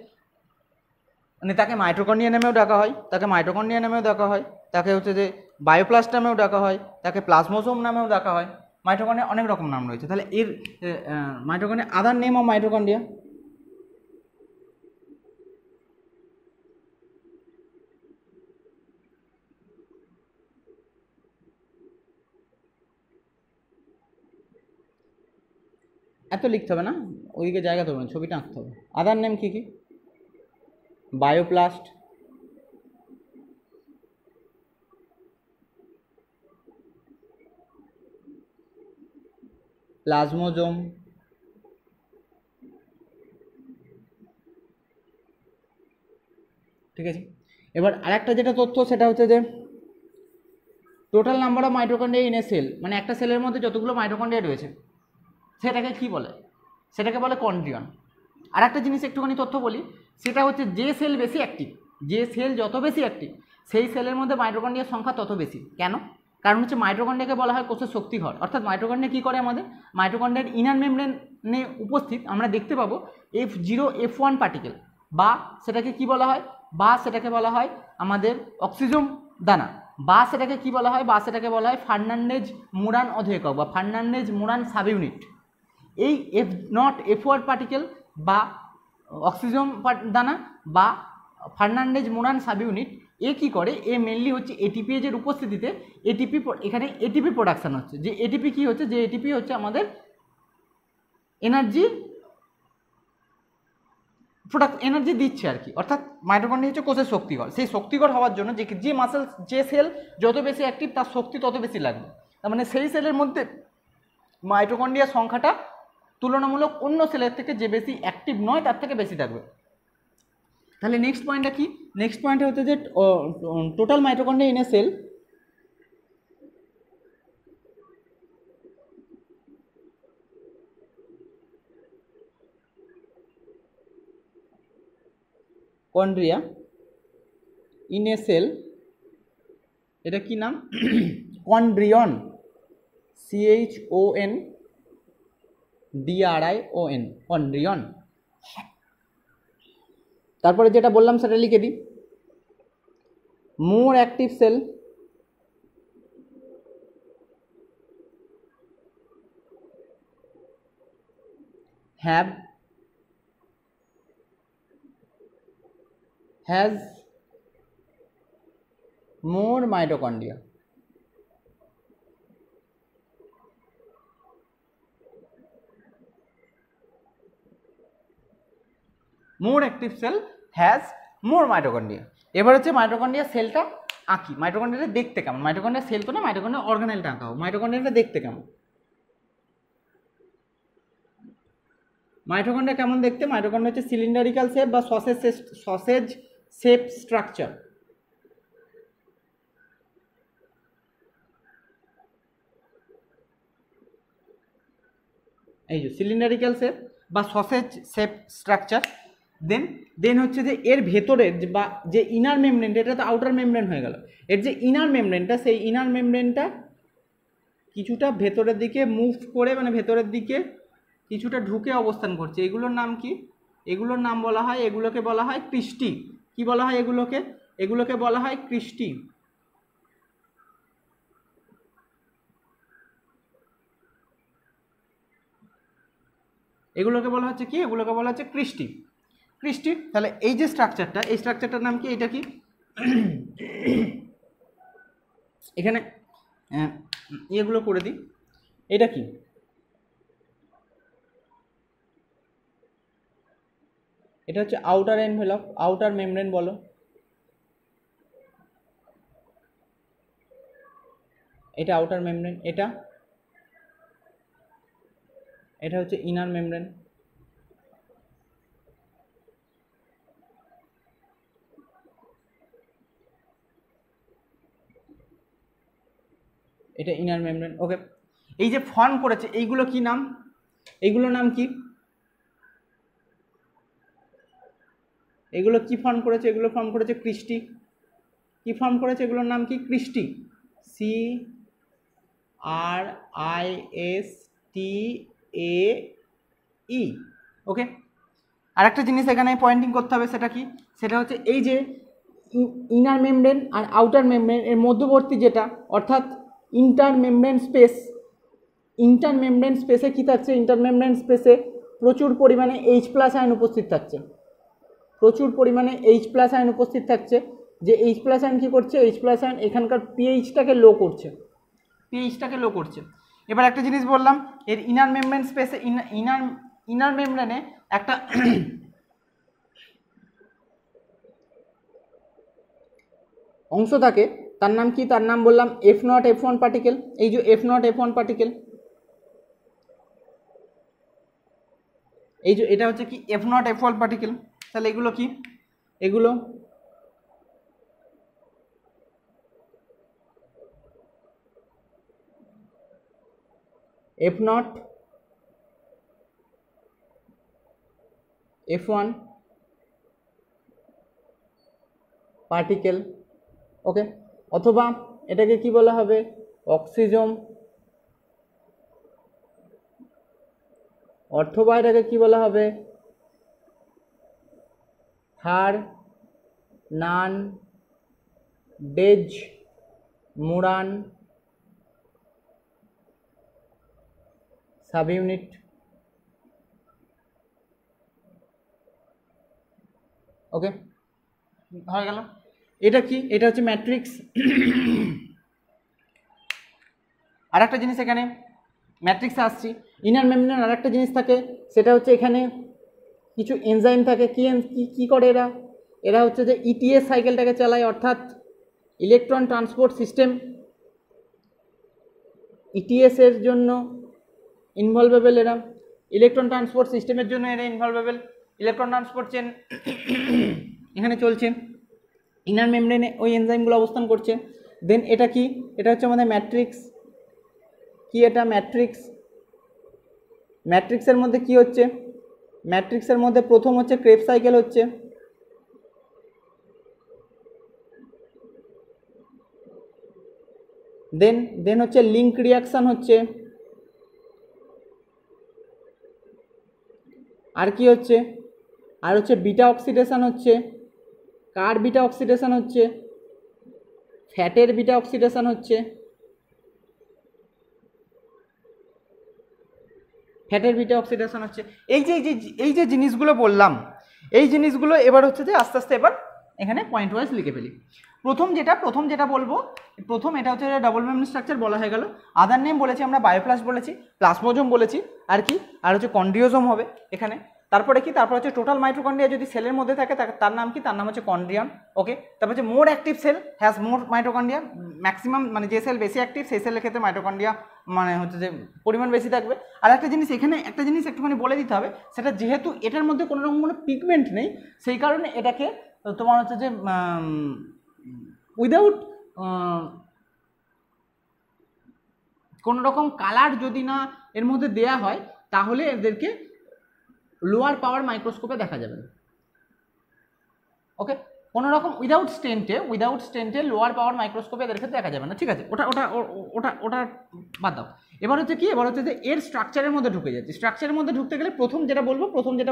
A: মানে তাকে মাইটোকন্ড্রিয়া নামেও ডাকা হয়, তাকে মাইটোকন্ড্রিয়া নামেও ডাকা হয়, তাকে হচ্ছে যে বায়োপ্লাস্ট নামেও ডাকা হয়, তাকে প্লাজমোসোম নামেও ডাকা হয়। মাইটোকন্ড্রিয়া অনেক রকম নাম রয়েছে। তাহলে এর mitochondria other name of mitochondria? এত লিখতে হবে না, ওইদিকে জায়গা দেবেন, ছবিটা আঁকতে হবে। আদার নেম কি কি? বায়োপ্লাস্ট, প্লাজমোজোম, ঠিক আছে। এবার আরেকটা যেটা তথ্য সেটা হচ্ছে যে total number of mitochondria in a cell, মানে একটা সেলের মধ্যে যতগুলো মাইটোকন্ড্রিয়া রয়েছে সেটাকে কি বলে? সেটাকে বলে কন্ড্রিয়ন। আর একটা জিনিস একটুখানি তথ্য বলি, সেটা হচ্ছে যে সেল বেশি অ্যাক্টিভ, যে সেল যত বেশি অ্যাক্টিভ সেই সেলের মধ্যে মাইটোকন্ড্রিয়ার সংখ্যা তত বেশি। কেন? কারণ হচ্ছে মাইটোকন্ড্রিয়াকে বলা হয় কোষের শক্তিঘর। অর্থাৎ মাইটোকন্ড্রিয়া কী করে? আমাদের মাইটোকন্ড্রিয়ার ইনার মেমব্রেনে উপস্থিত আমরা দেখতে পাবো F0 F1 পার্টিকেল, বা সেটাকে কি বলা হয়, বা সেটাকে বলা হয় আমাদের অক্সিজম দানা, বা সেটাকে কি বলা হয়, বা সেটাকে বলা হয় ফার্নান্ডেজ মুরান অধেয়কক বা ফার্নান্ডেজ মুরান সাব ইউনিট। এই F0 পার্টিকেল বা অক্সিজম দানা বা ফার্নান্ডেজ মুরান সাব ইউনিট এ কী করে? এ মেনলি হচ্ছে এটিপি এর উপস্থিতিতে এখানে এটিপি প্রোডাকশান হচ্ছে। যে এটিপি কী হচ্ছে? যে এটিপি হচ্ছে আমাদের এনার্জি দিচ্ছে আর কি। অর্থাৎ মাইটোকন্ড্রিয়া হচ্ছে কোষের শক্তিঘর। সেই শক্তিঘর হওয়ার জন্য যে মাসেল যে সেল যত বেশি অ্যাক্টিভ তার শক্তি তত বেশি লাগবে। তার মানে সেই সেলের মধ্যে মাইটোকন্ড্রিয়ার সংখ্যাটা তুলনামূলক অন্য সেলের থেকে যে বেশি অ্যাক্টিভ নয় তার থেকে বেশি থাকবে। তাহলে নেক্সট পয়েন্টটা কি? নেক্সট পয়েন্ট হচ্ছে যে total mitochondria in a cell chondria in a cell, এটা কি নাম? কন্ড্রিয়ন, CHONDRION, কন্ড্রিয়ন। তারপরে যেটা বললাম সেটা লিখে দিই, more active cell has more mitochondria. More active cell has more mitochondria. এবার হচ্ছে মাইটোকন্ড্রিয়া সেলটা আঁকি। মাইটোকন্ড্রিয়াটা দেখতে কেমন? মাইটোকন্ড্রিয়া সেল তো না, মাইটোকন্ড্রিয়া অর্গানেলটা আঁকা হোক। মাইটোকন্ড্রিয়াটা দেখতে কেমন? মাইটোকন্ড্রিয়া কেমন দেখতে? মাইটোকন্ড্রিয়া হচ্ছে সিলিন্ডারিক্যাল শেপ বা সসেজ শেপ স্ট্রাকচার। এই যে সিলিন্ডারিক্যাল শেপ বা সসেজ শেপ স্ট্রাকচার। দেন হচ্ছে যে এর ভেতরের বা যে ইনার মেমব্রেনটা, এটা তো আউটার মেমব্রেন হয়ে গেল, এর যে ইনার মেমব্রেনটা সেই ইনার মেমব্রেনটা কিছুটা ভেতরের দিকে মুভ করে, মানে ভেতরের দিকে কিছুটা ঢুকে অবস্থান করছে। এগুলোর নাম কি? এগুলোর নাম বলা হয়, এগুলোকে বলা হয় ক্রিস্টি। কি বলা হয় এগুলোকে? এগুলোকে বলা হয় ক্রিস্টি। এগুলোকে বলা হচ্ছে কি? এগুলোকে বলা হচ্ছে ক্রিস্টি। ক্রিস্টি। তাহলে এই যে স্ট্রাকচারটা, এই স্ট্রাকচারটার নাম কি? এটা কি? এখানে ইয়েগুলো করে দিই, এটা কি? এটা হচ্ছে আউটার এনভেলপ, আউটার মেমব্রেন বলো। এটা আউটার মেমব্রেন, এটা হচ্ছে ইনার মেমব্রেন। এটা ইনার মেমব্রেন। ওকে, এই যে ফর্ম করেছে এইগুলো কি নাম? এইগুলোর নাম কি? এগুলো কি ফর্ম করেছে? এগুলো ফর্ম করেছে ক্রিস্টি। কি ফর্ম করেছে? এগুলোর নাম কি? Christie, CRISTAE। ওকে, আরেকটা জিনিস এখানে পয়েন্টিং করতে হবে, সেটা কি? সেটা হচ্ছে এই যে ইনার মেমব্রেন আর আউটার মেমব্রেন এর মধ্যবর্তী যেটা, অর্থাৎ inter membrane space. Inter membrane স্পেসে কী থাকছে? ইন্টার মেমব্রেন স্পেসে প্রচুর পরিমাণে H+ আয়ন উপস্থিত থাকছে, প্রচুর পরিমাণে H+ আয়ন উপস্থিত থাকছে। যে H+ আয়ন কী করছে? H+ আয়ন এখানকার পিএইচটাকে লো করছে, পিএইচটাকে লো করছে। এবার একটা জিনিস বললাম, এর ইনার মেমব্রেন স্পেসে ইনার মেমব্রেনে একটা অংশ থাকে, তার নাম কি? তার নাম বললাম F0 F1 পার্টিকেল। এই যে F0 F1 পার্টিকেল, এই যে এটা হচ্ছে কি? F0 F1 particle. তাহলে এগুলো কি? এগুলো F0 F1 পার্টিকেল। ওকে, অথবা এটাকে কি বলা হবে? অক্সিজম, অথবা এটাকে কি বলা হবে? থার নান ডেজ মুরান সাব ইউনিট। ওকে, হয়ে গেল। এটা কি? এটা হচ্ছে ম্যাট্রিক্স। আর একটা জিনিস এখানে ম্যাট্রিক্সে আসছি, ইনার মেমব্রেন আর একটা জিনিস থাকে, সেটা হচ্ছে এখানে কিছু এনজাইম থাকে। কি করে এরা? এরা হচ্ছে যে ইটিএস সাইকেলটাকে চালায়, অর্থাৎ ইলেকট্রন ট্রান্সপোর্ট সিস্টেম। ইটিএস এর জন্য ইনভলভেবল এরা, ইলেকট্রন ট্রান্সপোর্ট সিস্টেমের জন্য এরা ইনভলভেবল। ইলেকট্রন ট্রান্সপোর্ট চেন এখানে চলছে, ইনার মেমব্রেনে ওই এনজাইমগুলো অবস্থান করছে। দেন এটা কি? এটা হচ্ছে আমাদের ম্যাট্রিক্স। কি এটা? ম্যাট্রিক্স। ম্যাট্রিক্সের মধ্যে কি হচ্ছে? ম্যাট্রিক্সের মধ্যে প্রথম হচ্ছে ক্রেবস সাইকেল হচ্ছে, দেন হচ্ছে লিঙ্ক রিয়াকশান হচ্ছে, আর কি হচ্ছে? আর হচ্ছে বিটা অক্সিডেশন হচ্ছে। কার বিটা অক্সিডেশন হচ্ছে? ফ্যাটের বিটা অক্সিডেশন হচ্ছে, ফ্যাটের বিটা অক্সিডেশন হচ্ছে। এই যে জিনিসগুলো বললাম, এই জিনিসগুলো এবার হচ্ছে যে আস্তে আস্তে এবার এখানে পয়েন্ট ওয়াইজ লিখে ফেলি। প্রথম যেটা বলবো, প্রথম এটা হচ্ছে ডাবল মেমব্রেন স্ট্রাকচার বলা হয়ে গেল। আদার নেম বলেছি আমরা, বায়োপ্লাস্ট বলেছি, প্লাজমোজোম বলেছি, আর কি? আর হচ্ছে কন্ড্রিওজোম হবে এখানে। তারপরে কি? তারপর হচ্ছে টোটাল মাইটোকন্ড্রিয়া যদি সেলের মধ্যে থাকে তার নাম কি? তার নাম হচ্ছে কন্ড্রিয়ন। ওকে, তারপর হচ্ছে more active cell has more mitochondria. Maximum মানে যে সেল বেশি অ্যাক্টিভ সেই সেলের ক্ষেত্রে মাইটোকন্ড্রিয়া মানে হচ্ছে যে পরিমাণ বেশি থাকবে। আর একটা জিনিস এখানে একটা জিনিস একটুখানি বলে দিতে হবে, সেটা যেহেতু এটার মধ্যে কোনো রকম কোনো পিগমেন্ট নেই, সেই কারণে এটাকে তোমার হচ্ছে যে উইদাউট কোনো রকম কালার যদি না এর মধ্যে দেয়া হয়, তাহলে এদেরকে লোয়ার পাওয়ার মাইক্রোস্কোপে দেখা যাবে না। ওকে, কোনো রকম উইদাউট স্টেন্টে লোয়ার পাওয়ার মাইক্রোস্কোপে এদের ক্ষেত্রে দেখা যাবে না। ঠিক আছে, ওটা বাদ দাও। এবার হচ্ছে কি? এবার হচ্ছে যে এর স্ট্রাকচারের মধ্যে ঢুকে যাচ্ছে। স্ট্রাকচারের মধ্যে ঢুকতে গেলে প্রথম যেটা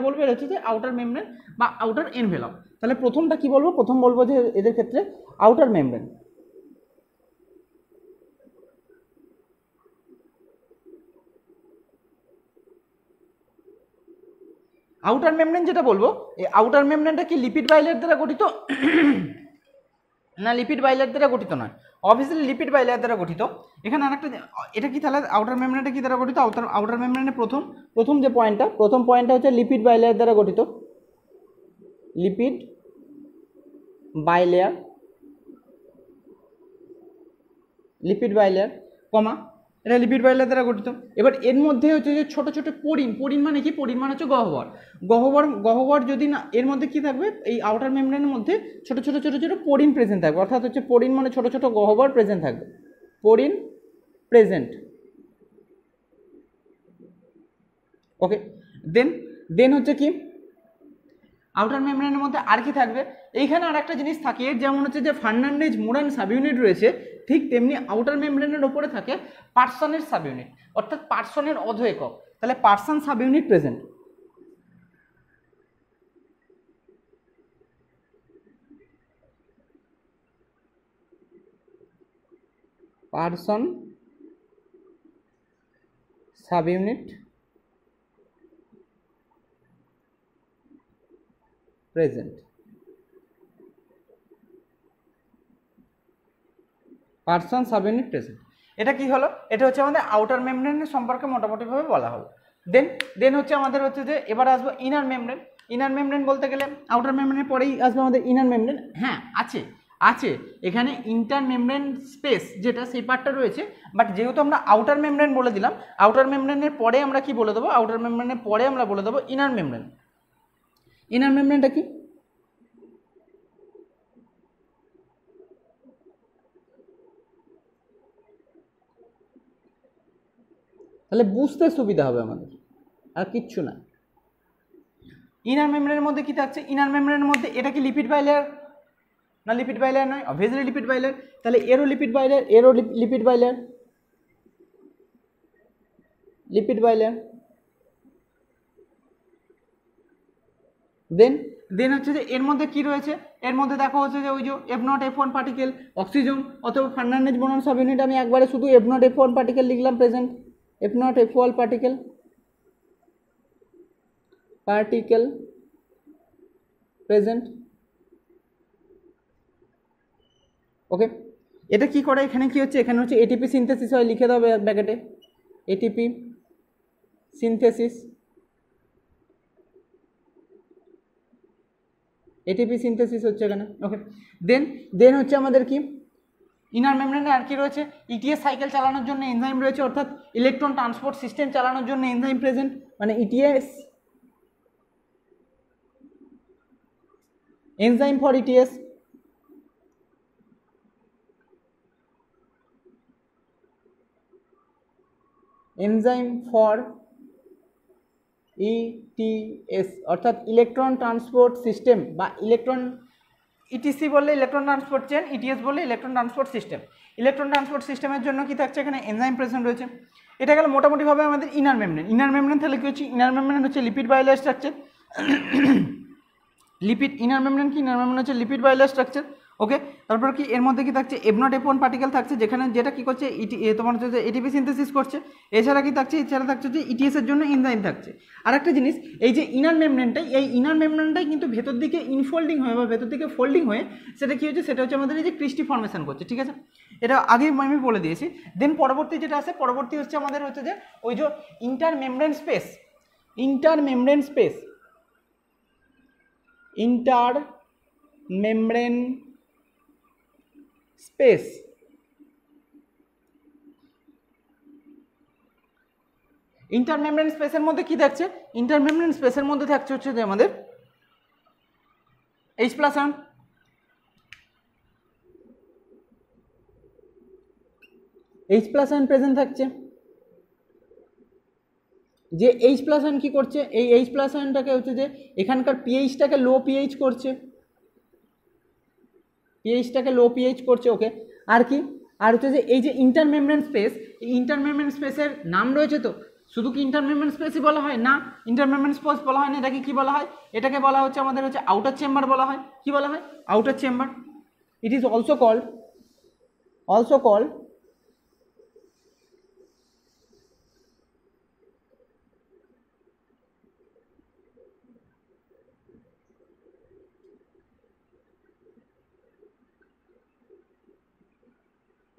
A: বলবো এর হচ্ছে যে আউটার মেমব্রেন বা আউটার এনভেলপ। তাহলে প্রথমটা কি বলবো? প্রথম বলবো যে এদের ক্ষেত্রে আউটার মেমব্রেন। আউটার মেমব্রেন যেটা বলবো, এই আউটার মেমব্রেনটা কি লিপিড বাইলেয়ার দ্বারা গঠিত? না, লিপিড বাইলেয়ার দ্বারা গঠিত নয়। অবভিয়াসলি লিপিড বাইলেয়ার দ্বারা গঠিত। এখানে আরেকটা, এটা কি তাহলে আউটার মেমব্রেনটা কি দ্বারা গঠিত? আউটার মেমব্রেনের প্রথম যে পয়েন্টটা হচ্ছে লিপিড বাইলেয়ার দ্বারা গঠিত। লিপিড বাইলেয়ার কমা, এটা লিপিড বাইলেয়ার দ্বারা গঠিত। এবার এর মধ্যে হচ্ছে যে ছোট ছোট পরিন মানে কি? পরিন মানে হচ্ছে গহ্বর যদি না, এর মধ্যে কি থাকবে? এই আউটার মেমব্রেনের মধ্যে ছোট ছোট পরিন প্রেজেন্ট থাকবে, অর্থাৎ হচ্ছে পরিন মানে ছোট ছোট গহ্বর প্রেজেন্ট থাকবে। পরিন প্রেজেন্ট। ওকে, দেন হচ্ছে কি আউটার মেমব্রেনের মধ্যে আর কি থাকবে, এইখানে আর একটা জিনিস থাকে, যেমন হচ্ছে যে ফার্নান্ডেজ মোরান সাবইউনিট রয়েছে, ঠিক তেমনি আউটার মেমব্রেনের ওপরে থাকে পার্সনের সাবইউনিট, অর্থাৎ পার্সনের অধ একক। তাহলে person subunit present. Person subunit present. Person subunit present, এটা কি হলো, এটা হচ্ছে আমাদের আউটার মেমব্রেনের সম্পর্কে মোটামুটিভাবে বলা হলো। দেন হচ্ছে আমাদের হচ্ছে যে এবার আসবো ইনার মেমব্রেন। ইনার মেমব্রেন বলতে গেলে আউটার মেমব্রেনের পরেই আসবে আমাদের ইনার মেমব্রেন। হ্যাঁ আছে এখানে ইন্টার মেমব্রেন স্পেস যেটা সেই পার্টটা রয়েছে, বাট যেহেতু আমরা আউটার মেমব্রেন বলে দিলাম, আউটার মেমব্রেনের পরে আমরা কি বলে দেবো, আউটার মেমব্রেনের পরে আমরা বলে দেবো ইনার মেমব্রেন। ইনার মেমব্রেনটা কি, তাহলে বুঝতে সুবিধা হবে আমাদের, আর কিচ্ছু না। ইনার মেমব্রেনের মধ্যে কি থাকছে, ইনার মেমব্রেনের মধ্যে এটা কি লিপিড বাইলেয়ার না, লিপিড বাইলেয়ার নয়, অবভিয়াসলি লিপিড বাইলেয়ার। তাহলে এরও লিপিড বাইলেয়ার, এরও লিপিড বাইলেয়ার, লিপিড বাইলেয়ার। দেন হচ্ছে যে এর মধ্যে কি রয়েছে, এর মধ্যে দেখো হচ্ছে যে ওই যে F0 F1 পার্টিকেল অক্সিজেন অথবা ফার্নান্ডেজ বোরন সাবইউনিট, আমি একবারে শুধু F0 F1 পার্টিকেল লিখলাম present, F0 F1 particle present. ওকে, এটা কি করে, এখানে কি হচ্ছে, এখানে হচ্ছে এটিপি সিনথেসিস হয়, লিখে দাও ব্যাকেটে এটিপি সিনথেসিস, এটিপি সিনথেসিস হচ্ছে এখানে। ওকে, দেন হচ্ছে আমাদের কি ইনার মেমব্রেনে আর কি রয়েছে, ইটিএস সাইকেল চালানোর জন্য এনজাইম রয়েছে, অর্থাৎ ইলেকট্রন ট্রান্সপোর্ট সিস্টেম চালানোর জন্য এনজাইম প্রেজেন্ট, মানে ETS enzyme for ETS. Enzyme for ETS অর্থাৎ ইলেকট্রন ট্রান্সপোর্ট সিস্টেম, বা ইলেকট্রন ইটিসি বললে ইলেকট্রন ট্রান্সপোর্ট চেন, ইটিএস বললে electron transport system. Electron transport সিস্টেমের জন্য কি থাকছে, এখানে এনজাইম প্রেজেন্ট রয়েছে। এটা গেল মোটামুটিভাবে আমাদের ইনার মেমব্রেন। ইনার মেমব্রেন তাহলে কি হচ্ছে, ইনার মেমব্রেন হচ্ছে lipid bilayer structure. Lipid inner membrane কি, ইনার মেমব্রেন হচ্ছে লিপিড বাইলেয়ার স্ট্রাকচার। ওকে, তারপর কি এর মধ্যে কি থাকছে, F0 F1 পার্টিকেল থাকছে, যেখানে যেটা কি করছে তোমার হচ্ছে যে এটিপি সিনথেসিস করছে। এছাড়া কি থাকছে, এছাড়া থাকছে যে ইটিএস এর জন্য এনজাইম থাকছে। আর একটা জিনিস, এই যে ইনার মেমব্রেনটাই, এই ইনার মেমব্রেনটাই কিন্তু ভেতর দিকে ইনফোল্ডিং হয়ে বা ভেতর দিকে ফোল্ডিং হয়ে সেটা কি হচ্ছে, সেটা হচ্ছে আমাদের এই যে ক্রিস্টি ফর্মেশন করছে। ঠিক আছে, এটা আগেই আমি বলে দিয়েছি। দেন পরবর্তী যেটা আছে, পরবর্তী হচ্ছে আমাদের হচ্ছে যে ওই যে inter membrane space, inter membrane space, inter membrane space. Inter membrane স্পেসের মধ্যে কি থাকছে, ইন্টার মেমব্রেন স্পেসের মধ্যে থাকছে হচ্ছে যে আমাদের H+ ion, H+ ion present থাকছে। যে H+ আয়ন কি করছে, এই H+ আয়নটাকে হচ্ছে যে এখানকার পিএইচটাকে লো পিএইচ করছে, পিএইচটাকে লো পিএইচ করছে। ওকে, আর কি, আর হচ্ছে যে এই যে ইন্টার মেমব্রেন স্পেস, এই ইন্টার মেমব্রেন স্পেসের নাম রয়েছে, তো শুধু কি ইন্টার মেমব্রেন স্পেসই বলা হয় না, ইন্টার মেমব্রেন স্পেস বলা হয় না, এটাকে কি বলা হয়, এটাকে বলা হচ্ছে আমাদের হচ্ছে আউটার চেম্বার বলা হয়। কি বলা হয়, outer chamber. It is also called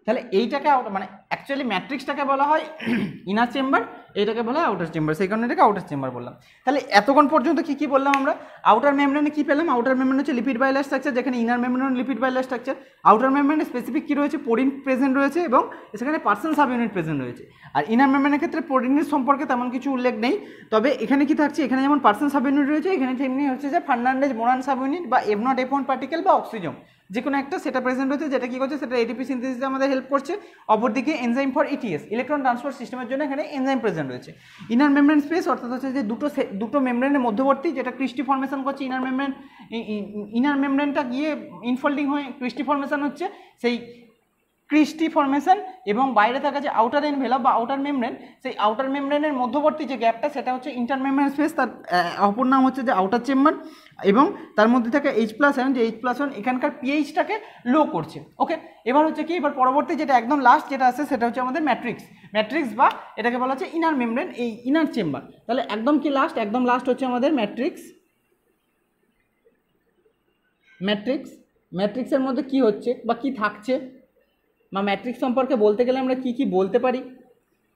A: তাহলে এইটাকে মানে অ্যাকচুয়ালি ম্যাট্রিক্সটাকে বলা হয় ইনার চেম্বার, এইটাকে বলা হয় আউটার চেম্বার, সেই কারণে এটাকে আউটার চেম্বার বললাম। তাহলে এতক্ষণ পর্যন্ত কি বললাম আমরা, আউটার মেমব্রেনে কি পেলাম, আউটার মেমব্রেন হচ্ছে লিপিড বাইলেয়ার স্ট্রাকচার, যেখানে inner membrane lipid bilayer structure. Outer মেমব্রেনে স্পেসিফিক কি রয়েছে, পোরিন প্রেজেন্ট রয়েছে এবং সেখানে পার্সন সাবইউনিট প্রেজেন্ট রয়েছে। আর ইনার মেমব্রেনের ক্ষেত্রে পোরিনের সম্পর্কে তেমন কিছু উল্লেখ নেই, তবে এখানে কি থাকছে, এখানে যেমন পার্সন সাবইউনিট রয়েছে, এখানে তেমনি হচ্ছে যে ফার্নান্ডেজ বোরন সাবইউনিট বা F0 F1 পার্টিকেল বা অক্সিজেন যে কোনো একটা সেটা প্রেজেন্ট হচ্ছে, যেটা কি করছে সেটা এটিপি সিনথেসিসে আমাদের হেল্প করছে। অপরদিকে enzyme for ETS, electron transport সিস্টেমের জন্য এখানে এনজাইম প্রেজেন্ট রয়েছে। ইনার মেমব্রেন স্পেস অর্থাৎ হচ্ছে যে দুটো মেমব্রেনের মধ্যবর্তী যেটা ক্রিস্টি ফর্মেশন করছে, ইনার মেমব্রেনটা গিয়ে ইনফোল্ডিং হয়ে ক্রিস্টি ফর্মেশন হচ্ছে, সেই ক্রিস্টি ফর্মেশন এবং বাইরে থাকা যে আউটার এনভেলপ বা আউটার মেমব্রেন, সেই আউটার মেমব্রেনের মধ্যবর্তী যে গ্যাপটা সেটা হচ্ছে ইন্টার মেমব্রেন স্পেস, তার অপর নাম হচ্ছে যে আউটার চেম্বার। এবং তার মধ্যে থাকা H+1, যে H+1 এখানকার পিএইচটাকে লো করছে। ওকে, এবার হচ্ছে কি, এবার পরবর্তী যেটা একদম লাস্ট যেটা আছে সেটা হচ্ছে আমাদের ম্যাট্রিক্স বা এটাকে বলা হচ্ছে ইনার মেমব্রেন, এই ইনার চেম্বার। তাহলে একদম কি লাস্ট, একদম লাস্ট হচ্ছে আমাদের ম্যাট্রিক্সের মধ্যে কি হচ্ছে বা কি থাকছে, বা ম্যাট্রিক্স সম্পর্কে বলতে গেলে আমরা কি কি বলতে পারি।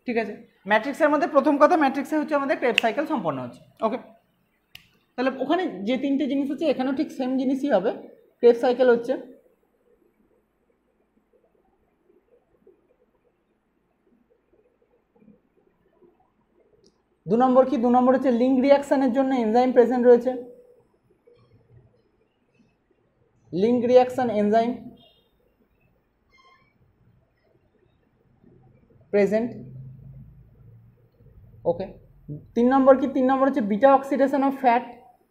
A: ঠিক আছে, ম্যাট্রিক্সের মধ্যে প্রথম কথা, ম্যাট্রিক্সে হচ্ছে আমাদের ক্রেবস সাইকেল সম্পন্ন হচ্ছে। ওকে, তাহলে ওখানে যে তিনটে জিনিস হচ্ছে এখানেও ঠিক সেম জিনিসই হবে, ক্রেবস সাইকেল হচ্ছে। দু নম্বর কি, দু নম্বর হচ্ছে লিঙ্ক রিয়াকশানের জন্য এনজাইম প্রেজেন্ট রয়েছে, লিঙ্ক রিয়াকশান এনজাইম প্রেজেন্ট। ওকে, তিন নম্বর কি, তিন নম্বর হচ্ছে বিটা অক্সিডেশন অফ ফ্যাট।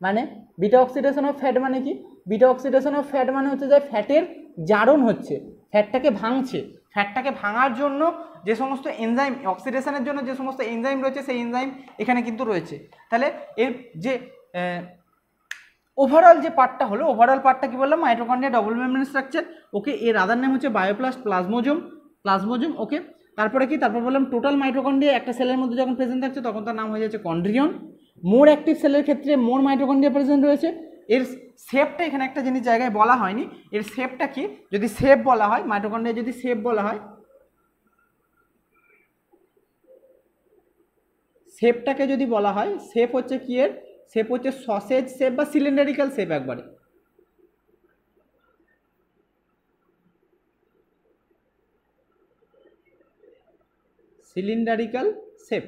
A: মানে বিটা অক্সিডেশন অফ ফ্যাট মানে কি, বিটা অক্সিডেশন অফ ফ্যাট মানে হচ্ছে যে ফ্যাটের জারণ হচ্ছে, ফ্যাটটাকে ভাঙছে। ফ্যাটটাকে ভাঙার জন্য যে সমস্ত এনজাইম, অক্সিডেশনের জন্য যে সমস্ত এনজাইম রয়েছে সেই এনজাইম এখানে কিন্তু রয়েছে। তাহলে এর যে ওভারঅল যে পার্টটা হলো, ওভারঅল পার্টটা কি বললাম, মাইটোকন্ড্রিয়া ডবল মেমব্রেন স্ট্রাকচার। ওকে, এর আদার নেম হচ্ছে বায়োপ্লাস্ট প্লাজমোজোম। ওকে, তারপরে কি, তারপর বললাম টোটাল মাইটোকন্ড্রিয়া একটা সেলের মধ্যে যখন প্রেজেন্ট থাকছে তখন তার নাম হয়ে যাচ্ছে কন্ড্রিয়ন। মোর অ্যাক্টিভ সেলের ক্ষেত্রে মোর মাইটোকন্ড্রিয়া প্রেজেন্ট রয়েছে। এর শেপটা এখানে একটা জিনিস জায়গায় বলা হয়নি, এর শেপটা কি, যদি শেপ বলা হয়, মাইটোকন্ড্রিয়া যদি শেপ বলা হয়, শেপটাকে যদি বলা হয়, শেপ হচ্ছে কি, এর শেপ হচ্ছে সসেজ শেপ বা সিলিন্ডারিক্যাল শেপ, একবারে সিলিন্ডারিক্যাল শেপ,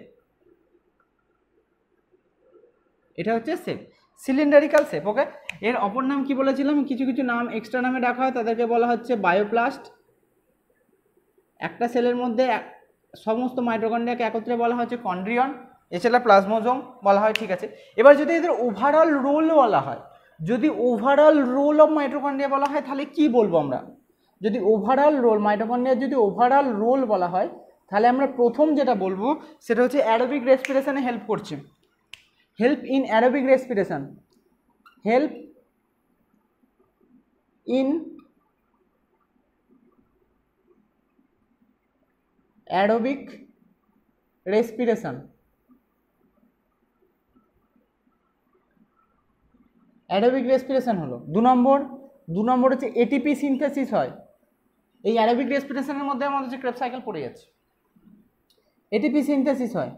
A: এটা হচ্ছে শেপ, সিলিন্ডারিক্যাল শেপ। ওকে, এর অপর নাম কি বলেছিলাম, কিছু কিছু নাম এক্সট্রা নামে ডাকা হয়, তাদেরকে বলা হচ্ছে বায়োপ্লাস্ট। একটা সেলের মধ্যে সমস্ত মাইটোকন্ড্রিয়াকে একত্রে বলা হচ্ছে কন্ড্রিয়ন, এছাড়া প্লাজমোজোম বলা হয়। ঠিক আছে, এবার যদি এদের ওভারঅল রোল বলা হয়, যদি ওভারঅল রোল অফ মাইটোকন্ড্রিয়া বলা হয় তাহলে কি বলবো আমরা, যদি ওভারঅল রোল মাইটোকন্ড্রিয়ার যদি ওভারঅল রোল বলা হয় তাহলে আমরা প্রথম যেটা বলবো সেটা হচ্ছে অ্যারোবিক রেসপিরেশনে হেল্প করছে, help in aerobic respiration, help in aerobic respiration. Aerobic respiration হলো দু নম্বর হচ্ছে এটিপি সিনথেসিস হয়। এই অ্যারোবিক রেসপিরেশনের মধ্যে আমাদের হচ্ছে ক্রেবস সাইকেল পড়ে যাচ্ছে, এটিপি সিনথেসিস হয়।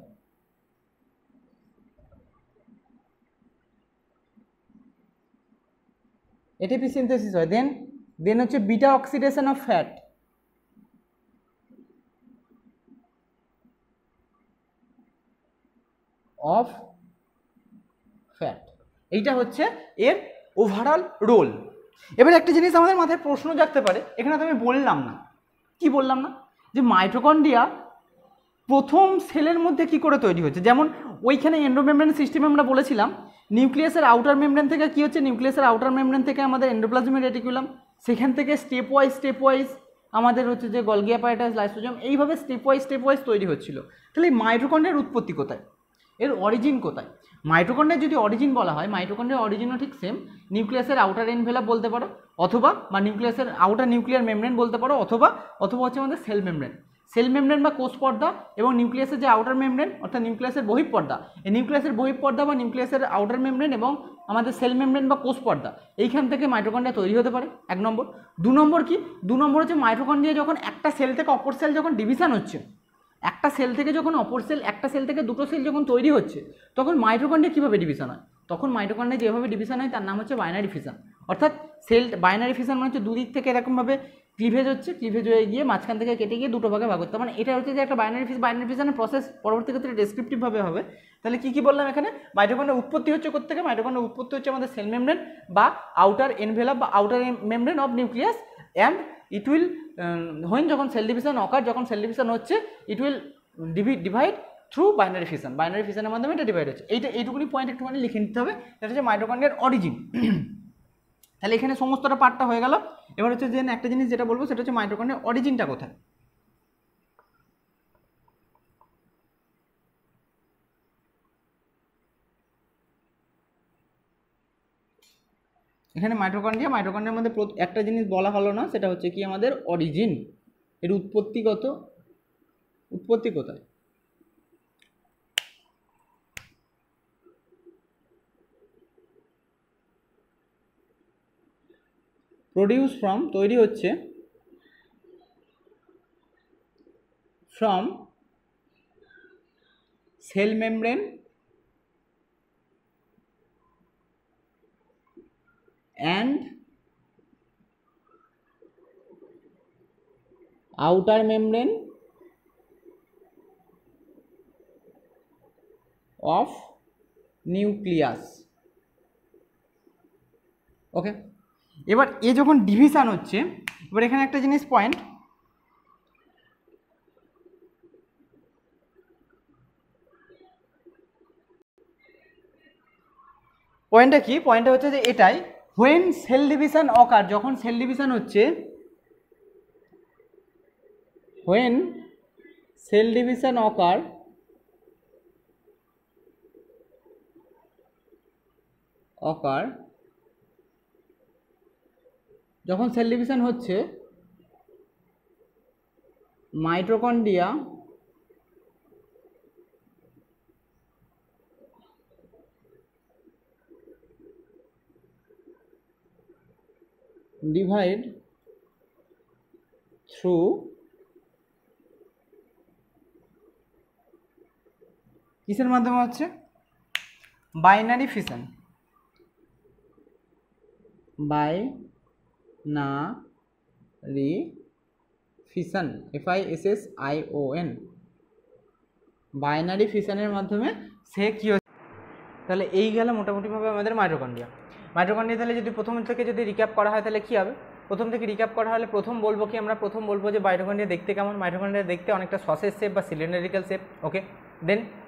A: এটিপি সিনথেসিস হয়, দেন হচ্ছে beta oxidation of fat, of fat, এইটা হচ্ছে এর ওভারঅল রোল। এবার একটা জিনিস আমাদের মাথায় প্রশ্ন জাগতে পারে, এখানে তো আমি বললাম না, কি বললাম না, যে মাইটোকন্ড্রিয়া প্রথম সেলের মধ্যে কি করে তৈরি হচ্ছে। যেমন ওইখানে এন্ডোমেমব্রেন সিস্টেমে আমরা বলেছিলাম নিউক্লিয়াসের আউটার মেমব্রেন থেকে কি হচ্ছে, নিউক্লিয়াসের আউটার মেমব্রেন থেকে আমাদের এন্ডোপ্লাজমিক রেটিকুলাম, সেখান থেকে স্টেপ ওয়াইজ আমাদের হচ্ছে যে গলগি অ্যাপারেটাস, লাইসোজোম, এইভাবে স্টেপ ওয়াইজ তৈরি হচ্ছিল। তাহলে এই মাইটোকন্ড্রিয়ার উৎপত্তি কোথায়, এর অরিজিন কোথায়? মাইটোকন্ড্রিয়ার যদি অরিজিন বলা হয়, মাইটোকন্ড্রিয়ার অরিজিনও ঠিক সেম, নিউক্লিয়াসের আউটার এনভেলাপ বলতে পারো, অথবা বা নিউক্লিয়াসের আউটার নিউক্লিয়ার মেমব্রেন বলতে পারো, অথবা হচ্ছে আমাদের সেল মেমব্রেন বা কোষ পর্দা, এবং নিউক্লিয়াসের যে আউটার মেমব্রেন অর্থাৎ নিউক্লিয়াসের বহিঃপর্দা, এই নিউক্লিয়াসের বহিঃপর্দা বা নিউক্লিয়াসের আউটার মেমব্রেন এবং আমাদের সেল মেমব্রেন বা কোষ পর্দা, এইখান থেকে মাইটোকন্ড্রিয়া তৈরি হতে পারে, এক নম্বর। দু নম্বর কি, দু নম্বর হচ্ছে মাইটোকন্ড্রিয়া যখন একটা সেল থেকে অপর সেল যখন ডিভিশন হচ্ছে, একটা সেল থেকে যখন অপর সেল, একটা সেল থেকে দুটো সেল যখন তৈরি হচ্ছে, তখন মাইটোকন্ড্রিয়া কীভাবে ডিভিশন হয়, তখন মাইটোকন্ড্রিয়া যেভাবে ডিভিশন হয় তার নাম হচ্ছে বাইনারি ফিশন। অর্থাৎ বাইনারি ফিশন মানে হচ্ছে দুদিক থেকে এরকমভাবে ক্লিভেজ হচ্ছে, ক্লিভেজ হয়ে গিয়ে মাঝখান থেকে কেটে গিয়ে দুটো ভাগে ভাগ করতে, মানে এটা হচ্ছে যে একটা বাইনারি ফিশনের প্রসেস পরবর্তী ক্ষেত্রে ডেসক্রিপটিভভাবে হবে। তাহলে কী কী বললাম এখানে, মাইটোকন্ড্রিয়ার উৎপত্তি হচ্ছে কোত্থেকে, মাইটোকন্ড্রিয়ার উৎপত্তি হচ্ছে আমাদের সেল মেমব্রেন বা আউটার এনভেলপ বা outer membrane of nucleus, and it will when যখন সেল ডিভিশন অকার, যখন সেল ডিভিশন হচ্ছে it will divide through binary fission, binary ফিশনের মাধ্যমে এটা ডিভাইড হচ্ছে। এইটুকুনি পয়েন্ট একটুখানি লিখে নিতে হবে, এটা হচ্ছে মাইটোকন্ড্রিয়ার অরিজিন। তাহলে এখানে সমস্তটা পার্টটা হয়ে গেল। এবার হচ্ছে যে একটা জিনিস যেটা বলবো সেটা হচ্ছে মাইটোকন্ড্রিয়ার অরিজিনটা কোথায়। এখানে মাইটোকন্ড্রিয়ার মধ্যে একটা জিনিস বলা হলো না, সেটা হচ্ছে কি আমাদের অরিজিন, এর উৎপত্তি কোথায়। প্রডিউস ফ্রম, তৈরি হচ্ছে from cell membrane and outer membrane of nucleus। ওকে, এবার এ যখন ডিভিশন হচ্ছে, এবার এখানে একটা জিনিস পয়েন্টটা কি, পয়েন্টটা হচ্ছে যে এটাই, হোয়েন সেল ডিভিশন অকার, যখন সেল ডিভিশন হচ্ছে, হোয়েন সেল ডিভিশন অকার যখন সেল ডিভিশন হচ্ছে, মাইটোকন্ড্রিয়া ডিভাইড থ্রু কিসের মাধ্যমে হচ্ছে, binary fission, binary fission, FISSION, binary ফিশনের মাধ্যমে সে কী হচ্ছে। তাহলে এই গেল মোটামুটিভাবে আমাদের মাইটোকন্ড্রিয়া। তাহলে যদি প্রথম থেকে যদি রিক্যাপ করা হয় তাহলে কী হবে, প্রথম থেকে রিক্যাপ করা হলে প্রথম বলবো যে মাইটোকন্ড্রিয়া দেখতে কেমন, মাইটোকন্ড্রিয়া দেখতে অনেকটা সসেজ শেপ বা সিলিন্ডারিক্যাল শেপ। ওকে,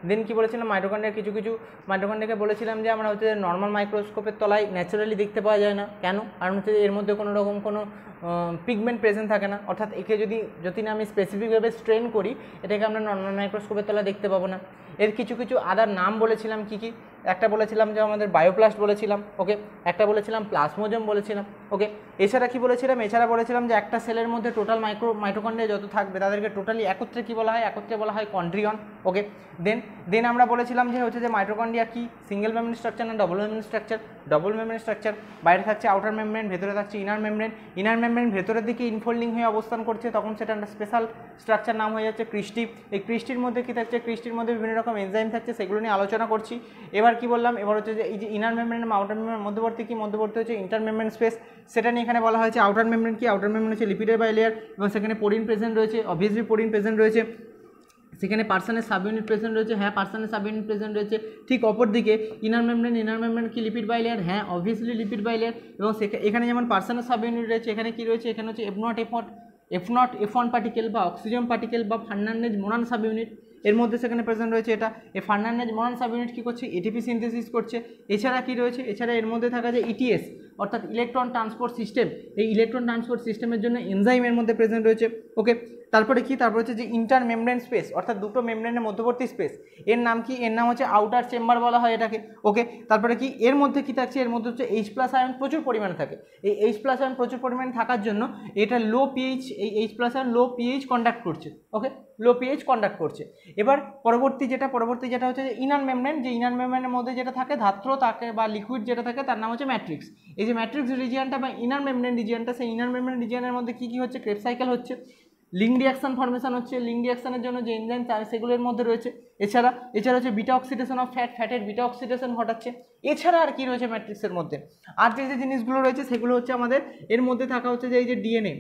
A: দেন কি বলেছিলাম, মাইটোকন্ড্রিয়ার কিছু মাইটোকন্ড্রিয়াকে বলেছিলাম যে আমরা হচ্ছে নর্মাল মাইক্রোস্কোপের তলায় ন্যাচারালি দেখতে পাওয়া যায় না, কেন, কারণ হচ্ছে এর মধ্যে কোনো রকম কোনো পিগমেন্ট প্রেজেন্ট থাকে না, অর্থাৎ একে যদি না আমি স্পেসিফিকভাবে স্ট্রেন করি, এটাকে আমরা নর্মাল মাইক্রোস্কোপের তলায় দেখতে পাবো না। এর কিছু আদার নাম বলেছিলাম, কি একটা বলেছিলাম যে আমাদের বায়োপ্লাস্ট বলেছিলাম, ওকে, একটা বলেছিলাম প্লাজমোজোম বলেছিলাম, ওকে। এছাড়া কি বলেছিলাম, বলেছিলাম যে একটা সেলের মধ্যে টোটাল মাইটোকন্ড্রিয়া যত থাকবে তাদেরকে টোটালি একত্রে কি বলা হয়, কন্ড্রিয়ন। ওকে, দেন আমরা বলেছিলাম যে হচ্ছে যে মাইটোকন্ড্রিয়া কি সিঙ্গেল মেমব্রেন স্ট্রাকচার না ডবল মেমব্রেন স্ট্রাকচার, বাইরে থাকছে আউটার মেমব্রেন, ভেতরে থাকছে ইনার মেমব্রেন ভেতরের দিকে ইনফোল্ডিং হয়ে অবস্থান করছে, তখন সেটা একটা স্পেশাল স্ট্রাকচার নাম হয়ে যাচ্ছে ক্রিস্টি। এই ক্রিস্টির মধ্যে কি থাকছে, ক্রিস্টির মধ্যে বিভিন্ন রকম এনজাইম থাকছে, সেগুলো নিয়ে আলোচনা করছি। এবার কি বললাম, এবার হচ্ছে যে এই যে ইনার মেমব্রেন এবং আউটার মেমব্রেন মধ্যবর্তী হচ্ছে ইন্টার মেমব্রেন স্পেস, সেটা নিয়ে এখানে বলা হয়েছে। আউটার মেমব্রেন কি, আউটার মেমব্রেন হচ্ছে লিপিডের বাইলেয়ার এবং সেখানে পোরিন প্রেজেন্ট রয়েছে, অবভিয়াসলি পোরিন প্রেজেন্ট রয়েছে, সেখানে পার্সনের সাবইউনিট প্রেজেন্ট রয়েছে, হ্যাঁ পার্সনের সাবইউনিট প্রেজেন্ট রয়েছে। ঠিক অপর দিকে ইনার মেমব্রেন কি লিপিড বাইলেয়ার, হ্যাঁ অবভিয়াসলি লিপিড বাইলেয়ার, এবং এখানে যেমন পার্সনের সাবইউনিট রয়েছে, এখানে কি রয়েছে, এখানে হচ্ছে F0 পার্টিকেল বা অক্সিজেন পার্টিকেল বা ফার্নান্ডেজ মোনান সাবইউনিট, এর মধ্যে সেখানে প্রেজেন্ট রয়েছে এটা। এই ফার্নান্ডেজ মোনান সাবইউনিট কী করছে, এটিপি সিনথেসিস করছে। এছাড়া কি রয়েছে, এছাড়া এর মধ্যে থাকা যে ETS অর্থাৎ ইলেকট্রন ট্রান্সপোর্ট সিস্টেম, এই ইলেকট্রন ট্রান্সপোর্ট সিস্টেমের জন্য এনজাইমের মধ্যে প্রেজেন্ট রয়েছে। ওকে, তারপরে হচ্ছে যে ইন্টার মেমব্রেন স্পেস অর্থাৎ দুটো মেমব্রেনের মধ্যবর্তী স্পেস, এর নাম কি, এর নাম হচ্ছে আউটার চেম্বার বলা হয় এটাকে। ওকে, তারপরে কি এর মধ্যে কি থাকছে, এর মধ্যে হচ্ছে H+ আয়ন প্রচুর পরিমাণে থাকে। এই H+ আয়ন প্রচুর পরিমাণে থাকার জন্য এটা লো পিএইচ, এই H+ আয়ন লো পিএইচ কন্ডাক্ট করছে। ওকে, লো পিএইচ কন্ডাক্ট করছে। এবার পরবর্তী যেটা হচ্ছে যে ইনার মেমব্রেন, যে ইনার মেমব্রেনের মধ্যে যেটা থাকে ধাত্র থাকে বা লিকুইড যেটা থাকে তার নাম হচ্ছে ম্যাট্রিক্স। এই যে ম্যাট্রিক্স রিজিয়নটা বা ইনার মেমব্রেন রিজিয়নটা, সেই ইনার মেমব্রেন রিজিয়নের মধ্যে কি হচ্ছে, ক্রেবস সাইকেল হচ্ছে, লিঙ্ক রিঅ্যাকশন ফর্মেশন হচ্ছে, লিঙ্ক রিঅ্যাকশনের জন্য যে এনজাইম সেগুলোর মধ্যে রয়েছে। এছাড়া হচ্ছে বিটা অক্সিডেশন অফ ফ্যাটের বিটা অক্সিডেশন ঘটাচ্ছে। এছাড়া আর কি রয়েছে ম্যাট্রিক্সের মধ্যে, আর যে জিনিসগুলো রয়েছে সেগুলো হচ্ছে আমাদের এর মধ্যে থাকা হচ্ছে যে এই যে DNA,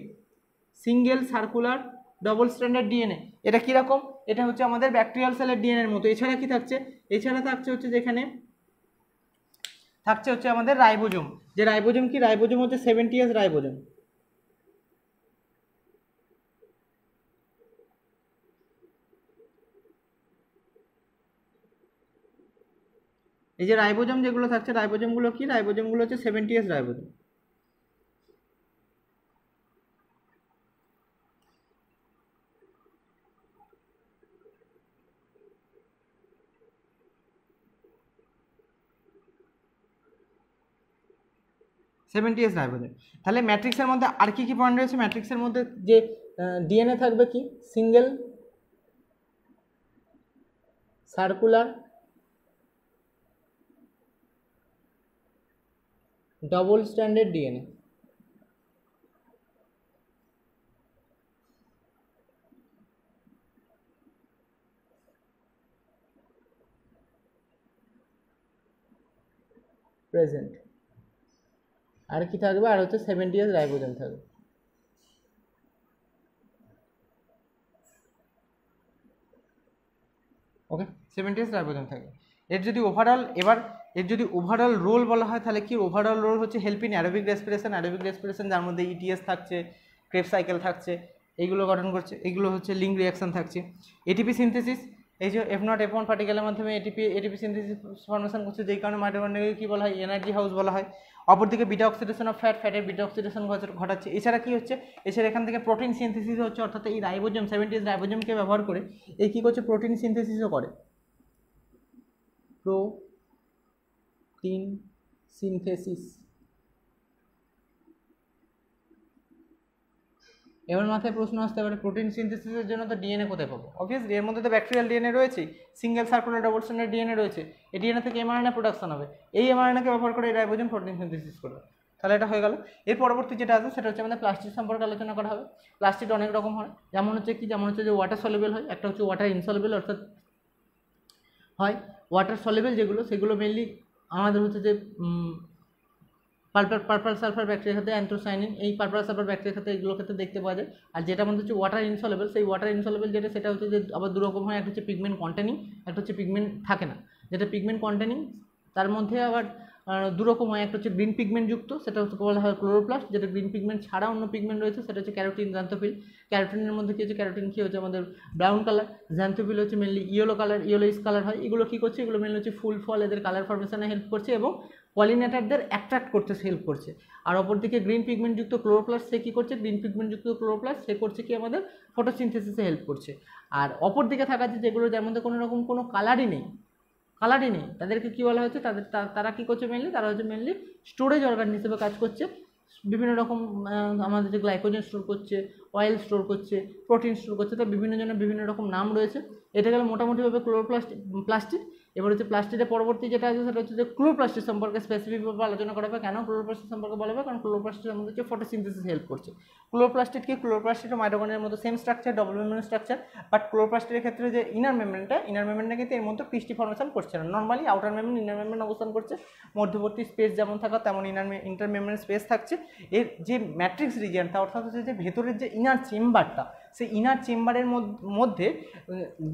A: single circular double stranded DNA. এটা কীরকম? এটা হচ্ছে আমাদের ব্যাকটেরিয়াল সেলের ডিএনএর মতো। এছাড়া কি থাকছে? এছাড়া থাকছে হচ্ছে যেখানে থাকছে হচ্ছে আমাদের রাইবোজোম। যে রাইবোজোম কি? রাইবোজোম হচ্ছে 70S রাইবোজোম। এই যে রাইবোজোম যেগুলো থাকছে, রাইবোজোমগুলো কি? রাইবোজোমগুলো হচ্ছে 70S রাইবোজোম। সেভেন্টিএস রাইবোজোম। তাহলে ম্যাট্রিক্সের মধ্যে আর কি কি পয়েন্ট রয়েছে? ম্যাট্রিক্সের মধ্যে যে ডিএনএ থাকবে কি? Single circular double standard DNA. Present. আর কি থাকবে? আর হচ্ছে 70S রাইবোজোম থাকবে। ওকে, 70S রাইবোজোম থাকবে। এর যদি ওভারঅল রোল বলা হয় তাহলে কি? ওভারঅল রোল হচ্ছে হেল্প ইন অ্যারোবিক রেসপিরেশন, যার মধ্যে ইটিএস থাকছে, ক্রেবস সাইকেল থাকছে, এইগুলো গঠন করছে। এগুলো হচ্ছে লিঙ্ক রিঅ্যাকশন থাকছে। এটিপি সিনথেসিস, এই যে F0 F1 পার্টিকেলের মাধ্যমে এটিপি সিনথেসিস ফর্মেশন করছে, যেই কারণে মাইটোকন্ড্রিয়াকে কী বলা হয়? এনার্জি হাউস বলা হয়। অপরদিকে বিটা অক্সিডেশন অফ ফ্যাটের বিটা অক্সিডেশন ঘটাচ্ছে। এছাড়া কি হচ্ছে? এছাড়া এখান থেকে প্রোটিন সিনথেসিস হচ্ছে, অর্থাৎ এই রাইবোজোম 70S রাইবোজোমকে ব্যবহার করে এই কী করছে? প্রোটিন সিনথেসিসও করে। Protein synthesis. এবার মাথায় প্রশ্ন আসতে পারে, প্রোটিন সিনথেসিসের জন্য তো ডিএনএ কোথায় পাবো? অবভিয়াসলি এর মধ্যে তো ব্যাকটেরিয়াল ডিএনএ রয়েছে, single circular double standard DNA রয়েছে। এই ডিএনএ থেকে এমআরএনএ প্রোডাকশন হবে। এই এমআরএনএকে ব্যবহার করে এই রাইবোজোম প্রোটিন সিনথেসিস করবে। তাহলে এটা হয়ে গেল। এর পরবর্তী যেটা আছে সেটা হচ্ছে আমাদের প্লাস্টিড সম্পর্কে আলোচনা করা হবে। প্লাস্টিড অনেক রকম হয়, যেমন হচ্ছে যে ওয়াটার সলিউবল হয়, একটা হচ্ছে ওয়াটার ইনসলিউবল, অর্থাৎ হয় ওয়াটার সলিউবল যেগুলো, সেগুলো মেনলি আমাদের হচ্ছে যে পার্পল সালফার ব্যাকটেরিয়ার ক্ষেত্রে অ্যান্থ্রোসায়ানিন, এই পার্পল সালফার ব্যাকটেরিয়ার ক্ষেত্রে এগুলোর ক্ষেত্রে দেখতে পাওয়া যায়। আর যেটা মধ্যে হচ্ছে ওয়াটার ইনসলেবল, সেই ওয়াটার ইনসলেবল যেটা, সেটা হচ্ছে যে আবার দুরকম হয়। একটা হচ্ছে পিগমেন্ট কন্টেনিং, একটা হচ্ছে পিগমেন্ট থাকে না। যেটা পিগমেন্ট কন্টেনিং তার মধ্যে আবার দুরকম হয়। একটা হচ্ছে গ্রিন পিগমেন্ট যুক্ত, সেটা হচ্ছে বলা হয় ক্লোরোপ্লাস্ট। যেটা গ্রিন পিগমেন্ট ছাড়া অন্য পিগমেন্ট রয়েছে, সেটা হচ্ছে ক্যারোটিন, জ্যান্থোফিল। ক্যারোটিনের মধ্যে কী হচ্ছে? ক্যারোটিন কী হচ্ছে? আমাদের ব্রাউন কালার। জ্যান্থোফিল হচ্ছে মেনলি ইয়েলোইশ কালার হয়। এগুলো কী করছে? এগুলো মেনলি হচ্ছে ফুল ফল এদের কালার ফরমেশনে হেল্প করছে এবং পলিনেটারদের অ্যাট্রাক্ট করতে হেল্প করছে। আর অপরদিকে গ্রিন পিগমেন্টযুক্ত ক্লোরোপ্লাস্ট সে কী করছে? গ্রিন পিগমেন্টযুক্ত ক্লোরোপ্লাস্ট সে করছে কি? আমাদের ফটোসিনথেসিসে হেল্প করছে। আর অপরদিকে থাকা যেগুলো যার মধ্যে কোনো রকম কোনো কালারই নেই, তাদেরকে কী বলা হচ্ছে? তারা কী করছে মেনলি? তারা হচ্ছে মেনলি স্টোরেজ অর্গান হিসেবে কাজ করছে। বিভিন্ন রকম আমাদের যে গ্লাইকোজেন স্টোর করছে, অয়েল স্টোর করছে, প্রোটিন স্টোর করছে, তো বিভিন্ন জনের বিভিন্ন রকম নাম রয়েছে। এটা গেলে মোটামুটিভাবে প্লাস্টিড। এবার হচ্ছে প্লাস্টিডের পরবর্তী যেটা আছে সেটা হচ্ছে যে ক্লোরোপ্লাস্ট সম্পর্কে স্পেসিফিকভাবে আলোচনা করা হবে। কেন ক্লোরোপ্লাস্ট সম্পর্কে বলা হবে? কারণ ক্লোরোপ্লাস্টের মধ্যে হচ্ছে ফটোসিনথেসিস হেল্প করছে। ক্লোরোপ্লাস্ট মাইটোকন্ড্রিয়ার মতো same structure, double membrane structure, but ক্লোরোপ্লাস্টের ক্ষেত্রে যে ইনার মেমব্রেনটা কিন্তু এর মধ্যে ক্রিস্টি ফর্মেশন করছে না। Normally outer membrane, inner membrane অবস্থান করছে। মধ্যবর্তী স্পেস যেমন থাকা তেমন ইন্টার মেমব্রেন স্পেস থাকছে। এর যে ম্যাট্রিক্স রিজিয়নটা, অর্থাৎ হচ্ছে যে ভেতরের যে ইনার চেম্বারটা, সেই ইনার চেম্বারের মধ্যে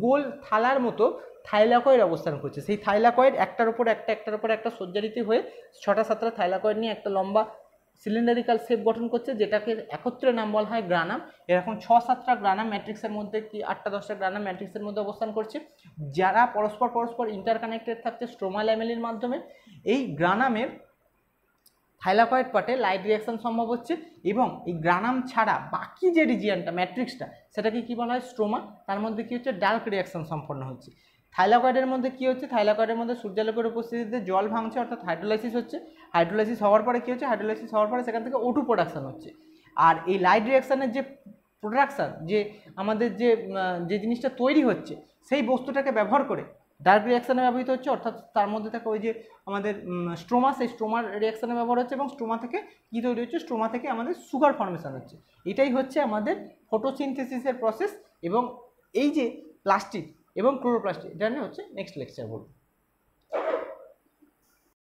A: গোল থালার মতো থাইলাকয়েড অবস্থান করছে। সেই থাইলাকয়েড একটার উপর একটা সজ্জারিত হয়ে 6টা-7টা থাইলাকয়েড নিয়ে একটা লম্বা সিলিন্ডারিক্যাল শেপ গঠন করছে, যেটাকে একত্রে নাম বলা হয় গ্রানাম। এরকম 6-7টা গ্রানাম ম্যাট্রিক্সের মধ্যে কি 8টা-10টা গ্রানাম ম্যাট্রিক্সের মধ্যে অবস্থান করছে, যারা পরস্পর ইন্টারকানেক্টেড থাকছে স্ট্রোমা ল্যামেলির মাধ্যমে। এই গ্রানামের থাইলাকয়েড পার্টে লাইট রিঅ্যাকশন সম্ভব হচ্ছে, এবং এই গ্রানাম ছাড়া বাকি যে রিজিয়নটা ম্যাট্রিক্সটা, সেটাকে কী বলা হয়? স্ট্রোমা। তার মধ্যে কী হচ্ছে? ডার্ক রিঅ্যাকশন সম্পন্ন হচ্ছে। থাইলাকয়েডের মধ্যে কী হচ্ছে? থাইলাকয়েডের মধ্যে সূর্যালোকের উপস্থিতিতে জল ভাঙছে, অর্থাৎ হাইড্রোলাইসিস হচ্ছে। হাইড্রোলাইসিস হওয়ার পরে কী হচ্ছে? হাইড্রোলাইসিস হওয়ার পরে সেখান থেকে O2 প্রোডাকশান হচ্ছে। আর এই লাইট রিঅ্যাকশানের যে প্রোডাকশান, যে আমাদের যে জিনিসটা তৈরি হচ্ছে, সেই বস্তুটাকে ব্যবহার করে ডার্ক রিঅ্যাকশানে ব্যবহৃত হচ্ছে, অর্থাৎ তার মধ্যে থাকে ওই যে আমাদের স্ট্রোমা, সেই স্ট্রোমার রিঅ্যাকশানে ব্যবহার হচ্ছে, এবং স্ট্রোমা থেকে কী তৈরি হচ্ছে? স্ট্রোমা থেকে আমাদের সুগার ফর্মেশন হচ্ছে। এটাই হচ্ছে আমাদের ফটোসিনথেসিসের প্রসেস। এবং এই যে প্লাস্টিড এবং ক্লোরোপ্লাস্ট, এটা নিয়ে হচ্ছে নেক্সট লেকচার বলবো।